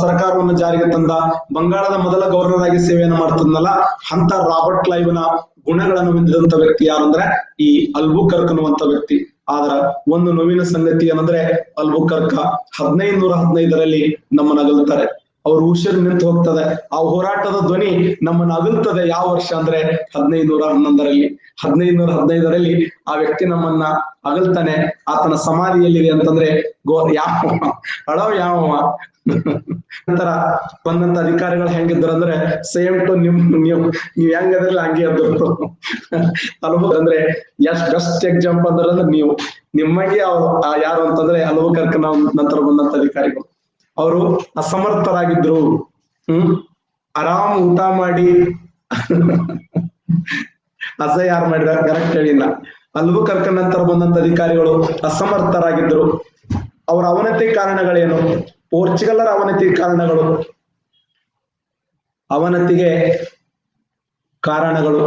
ಸರ್ಕಾರವನ್ನು ಜಾರಿಗೆ ತಂದ, ಬಂಗಾಳದ ಮೊದಲ ಗವರ್ನರ್ ಆಗಿ ಸೇವೆಯನ್ನು ಮಾಡ್ತಿದ್ನಲ್ಲ ಅಂತ ರಾಬರ್ಟ್ ಕ್ಲೈವ್ನ ಗುಣಗಳನ್ನು ಹೊಂದಿದಂತ ವ್ಯಕ್ತಿ ಯಾರಂದ್ರೆ ಈ ಅಲ್ಬುಕರ್ಕ್ ಅನ್ನುವಂತ ವ್ಯಕ್ತಿ. ಆದ್ರ ಒಂದು ನೋವಿನ ಸಂಗತಿ ಏನಂದ್ರೆ ಅಲ್ಬುಕರ್ಕ್ 1515ರಲ್ಲಿ ನಮ್ಮನ್ನ ಅಗಲ್ತಾರೆ. ಅವ್ರು ಉಸಿರು ನಿಂತು ಹೋಗ್ತದೆ. ಆ ಹೋರಾಟದ ಧ್ವನಿ ನಮ್ಮನ್ನ ಅಗಲ್ತದೆ. ಯಾವ ವರ್ಷ ಅಂದ್ರೆ 1511ರಲ್ಲಿ. 1515ರಲ್ಲಿ ಆ ವ್ಯಕ್ತಿ ನಮ್ಮನ್ನ ಅಗಲ್ತಾನೆ. ಆತನ ಸಮಾಧಿ ಎಲ್ಲಿದೆ ಅಂತಂದ್ರೆ ಯಾವ ನಂತರ ಬಂದಂತ ಅಧಿಕಾರಿಗಳು ಹೆಂಗಿದ್ರು ಅಂದ್ರೆ ಸೇಮ್ ಟು ನೀವ್ ಹೆಂಗದ್ರಲ್ಲ ಹಂಗೆ ಅದ್ರು. ಅಂದ್ರೆ ಬೆಸ್ಟ್ ಎಕ್ಸಾಂಪಲ್ ಅಂದ್ರೆ ನಿಮಗೆ ಯಾರು ಅಂತಂದ್ರೆ ಅಲ್ಬುಕರ್ಕ್ ನಂತರ ಬಂದಂತ ಅಧಿಕಾರಿಗಳು. ಅವರು ಅಸಮರ್ಥರಾಗಿದ್ರು. ಆರಾಮ್ ಊಟ ಮಾಡಿ ಅಸ ಯಾರು ಮಾಡಿದ ಕರೆಕ್ಟ್ ಹೇಳಿಲ್ಲ. ಅಲ್ಬುಕರ್ಕ್ ನಂತರ ಬಂದಂತ ಅಧಿಕಾರಿಗಳು ಅಸಮರ್ಥರಾಗಿದ್ದರು. ಅವರ ಅವನತಿ ಕಾರಣಗಳೇನು? ಪೋರ್ಚುಗಲರ ಅವನತಿ ಕಾರಣಗಳು, ಅವನತಿಗೆ ಕಾರಣಗಳು,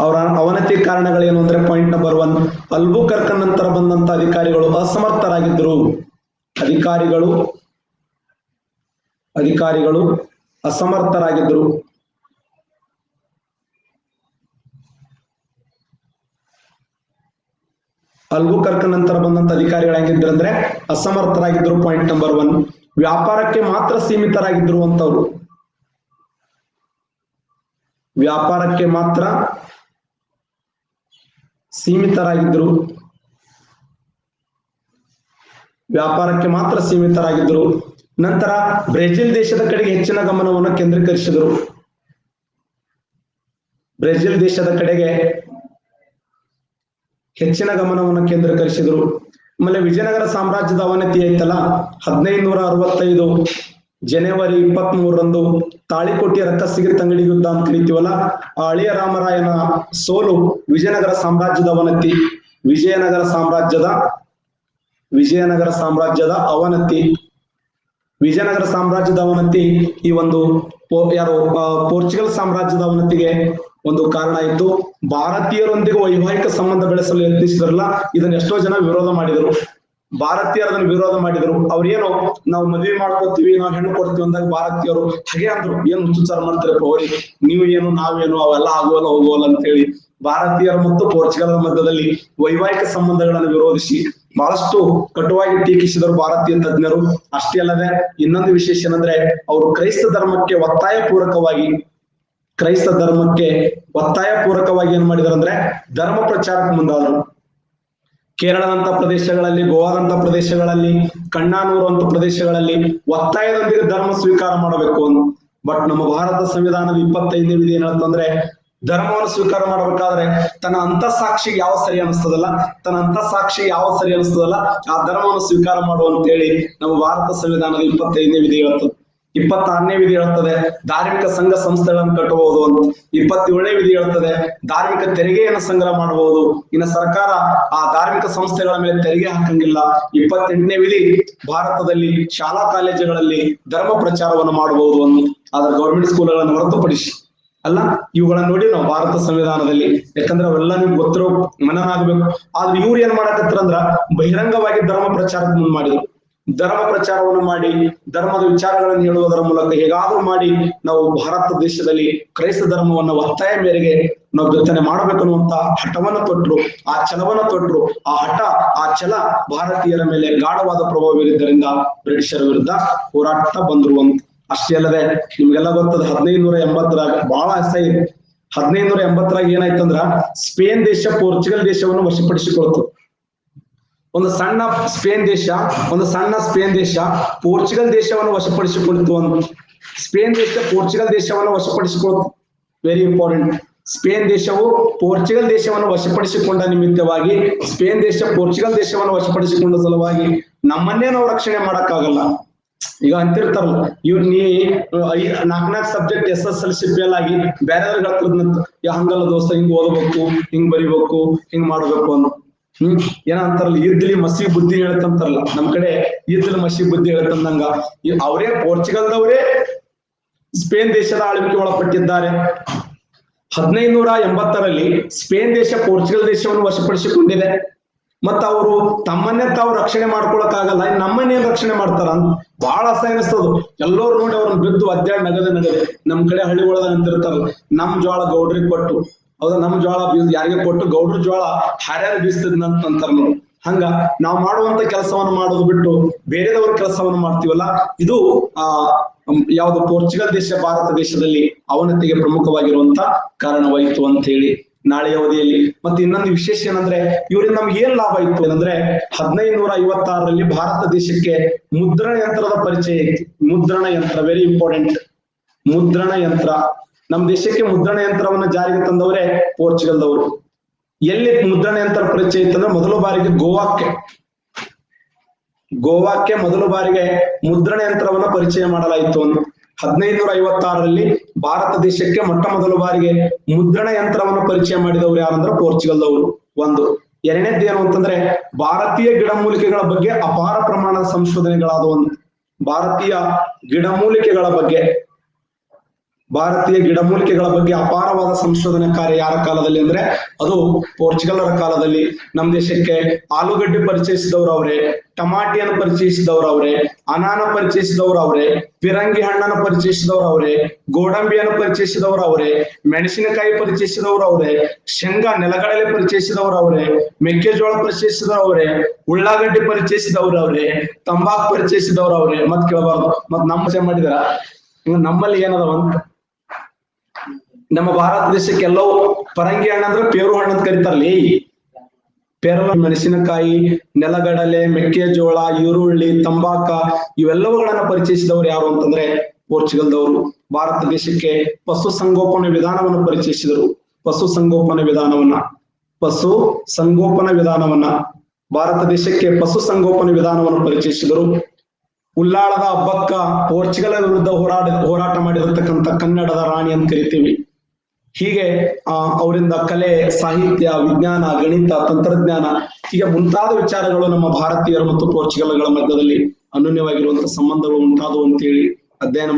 ಅವರ ಅವನತಿ ಕಾರಣಗಳೇನು ಅಂದ್ರೆ ಪಾಯಿಂಟ್ ನಂಬರ್ 1, ಅಲ್ಬುಕರ್ಕ್ ನಂತರ ಬಂದಂತ ಅಧಿಕಾರಿಗಳು ಅಸಮರ್ಥರಾಗಿದ್ದರು. ಅಧಿಕಾರಿಗಳು ಅಸಮರ್ಥರಾಗಿದ್ದರು. ಅಲ್ಬುಕರ್ಕ್ ನಂತರ ಬಂದಂತ ಅಧಿಕಾರಿಗಳು ಹೆಂಗಿದ್ರು ಅಂದ್ರೆ ಅಸಮರ್ಥರಾಗಿದ್ರು. ಪಾಯಿಂಟ್ ನಂಬರ್ 1, ವ್ಯಾಪಾರಕ್ಕೆ ಮಾತ್ರ ಸೀಮಿತರಾಗಿದ್ರು ಅಂತವ್ರು. ವ್ಯಾಪಾರಕ್ಕೆ ಮಾತ್ರ ಸೀಮಿತರಾಗಿದ್ರು. ನಂತರ ಬ್ರೆಜಿಲ್ ದೇಶದ ಕಡೆಗೆ ಹೆಚ್ಚಿನ ಗಮನವನ್ನು ಕೇಂದ್ರೀಕರಿಸಿದರು. ಆಮೇಲೆ ವಿಜಯನಗರ ಸಾಮ್ರಾಜ್ಯದ ಅವನತಿ ಐತಲ್ಲ, 1565 ಜನವರಿ 23ರಂದು ತಾಳಿಕೋಟೆಯ ರಕ್ಕಸಿಗಿರಿ ತಂಗಡಿ ಯುದ್ಧ ಅಂತ ಕರಿತೀವಲ್ಲ, ಆ ಅಳಿಯ ರಾಮರಾಯನ ಸೋಲು ವಿಜಯನಗರ ಸಾಮ್ರಾಜ್ಯದ ಅವನತಿ. ವಿಜಯನಗರ ಸಾಮ್ರಾಜ್ಯದ ಅವನತಿ ಈ ಒಂದು ಪೋರ್ಚುಗಲ್ ಸಾಮ್ರಾಜ್ಯದ ಅವನತಿಗೆ ಒಂದು ಕಾರಣ ಆಯಿತು. ಭಾರತೀಯರೊಂದಿಗೆ ವೈವಾಹಿಕ ಸಂಬಂಧ ಬೆಳೆಸಲು ಯತ್ನಿಸಿದ್ರಲ್ಲ, ಇದನ್ನ ಎಷ್ಟೋ ಜನ ವಿರೋಧ ಮಾಡಿದರು. ಭಾರತೀಯರದನ್ನು ವಿರೋಧ ಮಾಡಿದರು. ಅವ್ರೇನು ನಾವು ಮದುವೆ ಮಾಡ್ಕೋತೀವಿ, ನಾವು ಹೆಣ್ಣು ಕೊಡ್ತೀವಿ ಅಂದಾಗ ಭಾರತೀಯರು ಹಾಗೆ ಅಂದ್ರು, ಏನ್ ಹುಚ್ಚಾರ ಮಾಡ್ತಾರಪ್ಪ ಅವ್ರಿಗೆ, ನೀವು ಏನು ನಾವೇನು ಅವೆಲ್ಲ ಆಗುವಲ್ಲ ಹೋಗುವಲ್ಲ ಅಂತ ಹೇಳಿ ಭಾರತೀಯರ ಮತ್ತು ಪೋರ್ಚುಗಲ್ ಮಧ್ಯದಲ್ಲಿ ವೈವಾಹಿಕ ಸಂಬಂಧಗಳನ್ನು ವಿರೋಧಿಸಿ ಬಹಳಷ್ಟು ಕಟುವಾಗಿ ಟೀಕಿಸಿದರು ಭಾರತೀಯ ತಜ್ಞರು. ಅಷ್ಟೇ ಅಲ್ಲದೆ ಇನ್ನೊಂದು ವಿಶೇಷ ಏನಂದ್ರೆ, ಅವರು ಕ್ರೈಸ್ತ ಧರ್ಮಕ್ಕೆ ಒತ್ತಾಯಪೂರ್ವಕವಾಗಿ ಏನ್ ಮಾಡಿದಾರೆ ಅಂದ್ರೆ ಧರ್ಮ ಪ್ರಚಾರಕ್ಕೆ ಮುಂದಾದರು. ಕೇರಳದಂತ ಪ್ರದೇಶಗಳಲ್ಲಿ, ಗೋವಾದಂತ ಪ್ರದೇಶಗಳಲ್ಲಿ, ಕಣ್ಣಾನೂರು ಅಂತ ಪ್ರದೇಶಗಳಲ್ಲಿ ಒತ್ತಾಯದೊಂದಿಗೆ ಧರ್ಮ ಸ್ವೀಕಾರ ಮಾಡಬೇಕು ಅಂತ. ಬಟ್ ನಮ್ಮ ಭಾರತ ಸಂವಿಧಾನದ 25ನೇ ವಿಧಿ ಏನ್ ಹೇಳ್ತಂದ್ರೆ, ಧರ್ಮವನ್ನು ಸ್ವೀಕಾರ ಮಾಡ್ಬೇಕಾದ್ರೆ ತನ್ನ ಅಂತಃಸಾಕ್ಷಿಗೆ ಯಾವ ಸರಿ ಅನಿಸ್ತದಲ್ಲ ಆ ಧರ್ಮವನ್ನು ಸ್ವೀಕಾರ ಮಾಡುವ ಅಂತ ಹೇಳಿ ನಮ್ಮ ಭಾರತ ಸಂವಿಧಾನದ 25ನೇ ವಿಧಿ ಹೇಳ್ತದೆ. 26ನೇ ವಿಧಿ ಹೇಳ್ತದೆ ಧಾರ್ಮಿಕ ಸಂಘ ಸಂಸ್ಥೆಗಳನ್ನು ಕಟ್ಟಬಹುದು ಅಂತ. 27ನೇ ವಿಧಿ ಹೇಳ್ತದೆ ಧಾರ್ಮಿಕ ತೆರಿಗೆಯನ್ನು ಸಂಗ್ರಹ ಮಾಡಬಹುದು. ಇನ್ನು ಸರ್ಕಾರ ಆ ಧಾರ್ಮಿಕ ಸಂಸ್ಥೆಗಳ ಮೇಲೆ ತೆರಿಗೆ ಹಾಕಂಗಿಲ್ಲ. 28ನೇ ವಿಧಿ ಭಾರತದಲ್ಲಿ ಶಾಲಾ ಕಾಲೇಜುಗಳಲ್ಲಿ ಧರ್ಮ ಪ್ರಚಾರವನ್ನು ಮಾಡಬಹುದು ಅಂತ. ಆದ್ರೆ ಗೌರ್ಮೆಂಟ್ ಸ್ಕೂಲ್ಗಳನ್ನು ಹೊರತುಪಡಿಸಿ ಅಲ್ಲ, ಇವುಗಳನ್ನ ನೋಡಿ ನಾವು ಭಾರತ ಸಂವಿಧಾನದಲ್ಲಿ, ಯಾಕಂದ್ರೆ ಅವೆಲ್ಲ ನಿಮ್ಗೆ ಗೊತ್ತಿರೋ ಮನನ ಆಗ್ಬೇಕು. ಆದ್ರೆ ಇವ್ರು ಏನ್ ಮಾಡಕತ್ತಾರಂದ್ರ ಬಹಿರಂಗವಾಗಿ ಧರ್ಮ ಪ್ರಚಾರಕ್ಕೆ ಮುಂದ್ ಮಾಡಿದ್ರು. ಧರ್ಮ ಪ್ರಚಾರವನ್ನು ಮಾಡಿ ಧರ್ಮದ ವಿಚಾರಗಳನ್ನು ಹೇಳುವುದರ ಮೂಲಕ ಹೇಗಾದ್ರೂ ಮಾಡಿ ನಾವು ಭಾರತ ದೇಶದಲ್ಲಿ ಕ್ರೈಸ್ತ ಧರ್ಮವನ್ನು ಒತ್ತಾಯ ಮೇರೆಗೆ ನಾವು ಬಿತ್ತನೆ ಮಾಡಬೇಕು ಅನ್ನುವಂತ ಹಠವನ್ನು ತೊಟ್ರು, ಆ ಛಲವನ್ನು ತೊಟ್ರು. ಆ ಹಠ, ಆ ಛಲ ಭಾರತೀಯರ ಮೇಲೆ ಗಾಢವಾದ ಪ್ರಭಾವ ಬೀರಿದ್ದರಿಂದ ಬ್ರಿಟಿಷರ ವಿರುದ್ಧ ಹೋರಾಟ ಬಂದ್ರು ಅಂತ. ಅಷ್ಟೇ ಅಲ್ಲದೆ ನಿಮ್ಗೆಲ್ಲ ಗೊತ್ತದ 1580ರಾಗ ಬಹಳ ಅಸಹ್ಯ ಇದೆ. 1580ರಾಗ ಏನಾಯ್ತಂದ್ರ ಸ್ಪೇನ್ ದೇಶ ಪೋರ್ಚುಗಲ್ ದೇಶವನ್ನು ವಶಪಡಿಸಿಕೊಳ್ತು. ಒಂದು ಸಣ್ಣ ಸ್ಪೇನ್ ದೇಶ ಪೋರ್ಚುಗಲ್ ದೇಶವನ್ನು ವಶಪಡಿಸಿಕೊಳ್ತು ಅಂತ. ಸ್ಪೇನ್ ದೇಶ ಪೋರ್ಚುಗಲ್ ದೇಶವನ್ನು ವಶಪಡಿಸಿಕೊಳ್ತು. Very important. ಸ್ಪೇನ್ ದೇಶವು ಪೋರ್ಚುಗಲ್ ದೇಶವನ್ನು ವಶಪಡಿಸಿಕೊಂಡ ನಿಮಿತ್ತವಾಗಿ, ಸ್ಪೇನ್ ದೇಶ ಪೋರ್ಚುಗಲ್ ದೇಶವನ್ನು ವಶಪಡಿಸಿಕೊಂಡ ಸಲುವಾಗಿ ನಮ್ಮನ್ನೇ ನಾವು ರಕ್ಷಣೆ ಮಾಡಕ್ಕಾಗಲ್ಲ. ಈಗ ಅಂತಿರ್ತಾರಲ್ಲ, ಇವ್ರು ನೀ 4 ಸಬ್ಜೆಕ್ಟ್ SSLC ಫೇಲ್ ಆಗಿ ಬೇರೆಯವ್ರಿಗೆ ಹೇಳ್ತಿದ್ನಂತ, ಹಂಗಲ್ಲ ದೋಸ್ತ, ಹಿಂಗ್ ಓದಬೇಕು, ಹಿಂಗ್ ಬರಿಬೇಕು, ಹಿಂಗ್ ಮಾಡ್ಬೇಕು ಅಂತ. ಏನಂತಾರಲ್ಲ, ಇದ್ಲಿ ಮಸಿ ಬುದ್ಧಿ ಹೇಳ್ತಂತಾರಲ್ಲ, ನಮ್ ಕಡೆ ಇದ್ಲಿ ಮಸಿ ಬುದ್ಧಿ ಹೇಳ್ತಂದಂಗ ಅವರೇ ಪೋರ್ಚುಗಲ್ದವರೇ ಸ್ಪೇನ್ ದೇಶದ ಆಳ್ವಿಕೆ ಒಳಪಟ್ಟಿದ್ದಾರೆ. 1580ರಲ್ಲಿ ಸ್ಪೇನ್ ದೇಶ ಪೋರ್ಚುಗಲ್ ದೇಶವನ್ನು ವಶಪಡಿಸಿಕೊಂಡಿದೆ. ಮತ್ತ ಅವರು ತಮ್ಮನ್ನೇ ತಾವು ರಕ್ಷಣೆ ಮಾಡ್ಕೊಳಕ್ಕಾಗಲ್ಲ, ನಮ್ಮನ್ನೇನ್ ರಕ್ಷಣೆ ಮಾಡ್ತಾರ ಅಂತ ಬಹಳ ಅಸಹ್ಯನಿಸ್ತದು. ಎಲ್ಲರೂ ನೋಡಿ ಅವ್ರನ್ನ ಬಿದ್ದು ಅಡ್ಡಾಡ್ ನಗದೆ. ನಮ್ ಕಡೆ ಹಳ್ಳಿಗಳದಾಗ ಅಂತಿರ್ತಾರಲ್ಲ, ನಮ್ ಜೋಳ ಗೌಡ್ರಿಗೆ ಕೊಟ್ಟು, ಹೌದಾ, ನಮ್ ಜೋಳ ಯಾರಿಗೆ ಕೊಟ್ಟು ಗೌಡ್ರ ಜೋಳ ಹಾರ್ಯಾರು ಬೀಸ್ತಿದ್ನಂತ ಅಂತಾರ ನೋಡಿ. ಹಂಗ ನಾವು ಮಾಡುವಂತ ಕೆಲಸವನ್ನು ಮಾಡೋದು ಬಿಟ್ಟು ಬೇರೆದವ್ರ ಕೆಲಸವನ್ನು ಮಾಡ್ತೀವಲ್ಲ, ಇದು ಯಾವುದು ಪೋರ್ಚುಗಲ್ ದೇಶ ಭಾರತ ದೇಶದಲ್ಲಿ ಅವನತಿಗೆ ಪ್ರಮುಖವಾಗಿರುವಂತ ಕಾರಣವಾಯಿತು ಅಂತ ಹೇಳಿ ನಾಳೆಯ ಅವಧಿಯಲ್ಲಿ. ಮತ್ತೆ ಇನ್ನೊಂದು ವಿಶೇಷ ಏನಂದ್ರೆ, ಇವರಿಂದ ನಮ್ಗೆ ಏನ್ ಲಾಭ ಇತ್ತು ಅಂದ್ರೆ, 1556ರಲ್ಲಿ ಭಾರತ ದೇಶಕ್ಕೆ ಮುದ್ರಣ ಯಂತ್ರದ ಪರಿಚಯ ಇತ್ತು. ಮುದ್ರಣ ಯಂತ್ರ ವೆರಿ ಇಂಪಾರ್ಟೆಂಟ್. ಮುದ್ರಣ ಯಂತ್ರ, ನಮ್ ದೇಶಕ್ಕೆ ಮುದ್ರಣ ಯಂತ್ರವನ್ನ ಜಾರಿಗೆ ತಂದವರೇ ಪೋರ್ಚುಗಲ್ದವರು. ಎಲ್ಲಿ ಮುದ್ರಣ ಯಂತ್ರ ಪರಿಚಯ ಇತ್ತಂದ್ರೆ, ಮೊದಲ ಬಾರಿಗೆ ಗೋವಾಕ್ಕೆ ಮೊದಲ ಬಾರಿಗೆ ಮುದ್ರಣ ಯಂತ್ರವನ್ನ ಪರಿಚಯ ಮಾಡಲಾಯಿತು ಅಂತ. 1556ರಲ್ಲಿ ಭಾರತ ದೇಶಕ್ಕೆ ಮೊಟ್ಟ ಮೊದಲ ಬಾರಿಗೆ ಮುದ್ರಣ ಯಂತ್ರವನ್ನು ಪರಿಚಯ ಮಾಡಿದವರು ಯಾರಂದ್ರೆ ಪೋರ್ಚುಗಲ್ದವರು. ಒಂದು. ಎರಡನೇದ್ದು ಏನು ಅಂತಂದ್ರೆ ಭಾರತೀಯ ಗಿಡಮೂಲಿಕೆಗಳ ಬಗ್ಗೆ ಅಪಾರ ಪ್ರಮಾಣದ ಸಂಶೋಧನೆಗಳಾದವು. ಭಾರತೀಯ ಗಿಡಮೂಲಿಕೆಗಳ ಬಗ್ಗೆ ಅಪಾರವಾದ ಸಂಶೋಧನೆ ಕಾರ್ಯ ಯಾರ ಕಾಲದಲ್ಲಿ ಅಂದ್ರೆ ಅದು ಪೋರ್ಚುಗಲ್ರ ಕಾಲದಲ್ಲಿ. ನಮ್ಮ ದೇಶಕ್ಕೆ ಆಲೂಗಡ್ಡೆ ಪರಿಚಯಿಸಿದವರು ಅವರೇ, ಟಮಾಟಿಯನ್ನು ಪರಿಚಯಿಸಿದವರು ಅವರೇ, ಅನಾನ ಪರಿಚಯಿಸಿದವರು ಅವರೇ, ಪಿರಂಗಿ ಹಣ್ಣನ್ನು ಪರಿಚಯಿಸಿದವರು ಅವರೇ, ಗೋಡಂಬಿಯನ್ನು ಪರಿಚಯಿಸಿದವರು ಅವರೇ, ಮೆಣಸಿನಕಾಯಿ ಪರಿಚಯಿಸಿದವರು ಅವರೇ, ಶೇಂಗಾ ನೆಲಗಡಲೆ ಪರಿಚಯಿಸಿದವರು ಅವರೇ, ಮೆಕ್ಕೆಜೋಳ ಪರಿಚಯಿಸಿದವರು ಅವರೇ, ಉಳ್ಳಾಗಡ್ಡಿ ಪರಿಚಯಿಸಿದವರು ಅವರೇ, ತಂಬಾಕು ಪರಿಚಯಿಸಿದವರು ಅವರೇ. ಮತ್ ಕೇಳಬಾರ್ದು ಮತ್ ನಮ್ಮ ಮಾಡಿದಾರ. ನಮ್ಮಲ್ಲಿ ಏನದವಂತ ನಮ್ಮ ಭಾರತ ದೇಶಕ್ಕೆ ಎಲ್ಲವೂ ಪರಂಗಿ ಹಣ್ಣು ಅಂದ್ರೆ ಪೇರು ಹಣ್ಣು ಅಂತ ಕರೀತಾರಲಿ. ಪೇರಲ, ಮೆಣಸಿನಕಾಯಿ, ನೆಲಗಡಲೆ, ಮೆಕ್ಕೆಜೋಳ, ಈರುಳ್ಳಿ, ತಂಬಾಕ ಇವೆಲ್ಲವುಗಳನ್ನ ಪರಿಚಯಿಸಿದವರು ಯಾರು ಅಂತಂದ್ರೆ ಪೋರ್ಚುಗಲ್ದವರು. ಭಾರತ ದೇಶಕ್ಕೆ ಪಶು ಸಂಗೋಪನೆ ವಿಧಾನವನ್ನು ಪರಿಚಯಿಸಿದರು. ಪಶು ಸಂಗೋಪನೆ ವಿಧಾನವನ್ನ ಭಾರತ ದೇಶಕ್ಕೆ ಪಶು ಸಂಗೋಪನೆ ವಿಧಾನವನ್ನು ಪರಿಚಯಿಸಿದರು. ಉಲ್ಲಾಳದ ಹಬ್ಬಕ್ಕ ಪೋರ್ಚುಗಲ್ ವಿರುದ್ಧ ಹೋರಾಟ ಮಾಡಿರತಕ್ಕಂಥ ಕನ್ನಡದ ರಾಣಿ ಅಂತ ಕರಿತೀವಿ. ಹೀಗೆ ಅವರಿಂದ ಕಲೆ, ಸಾಹಿತ್ಯ, ವಿಜ್ಞಾನ, ಗಣಿತ, ತಂತ್ರಜ್ಞಾನ ಹೀಗೆ ಮುಂತಾದ ವಿಚಾರಗಳು ನಮ್ಮ ಭಾರತೀಯರು ಮತ್ತು ಪೋರ್ಚುಗಲ್ಗಳ ಮಧ್ಯದಲ್ಲಿ ಅನನ್ಯವಾಗಿರುವಂತಹ ಸಂಬಂಧಗಳು ಉಂಟಾದವು ಅಂತೇಳಿ ಅಧ್ಯಯನ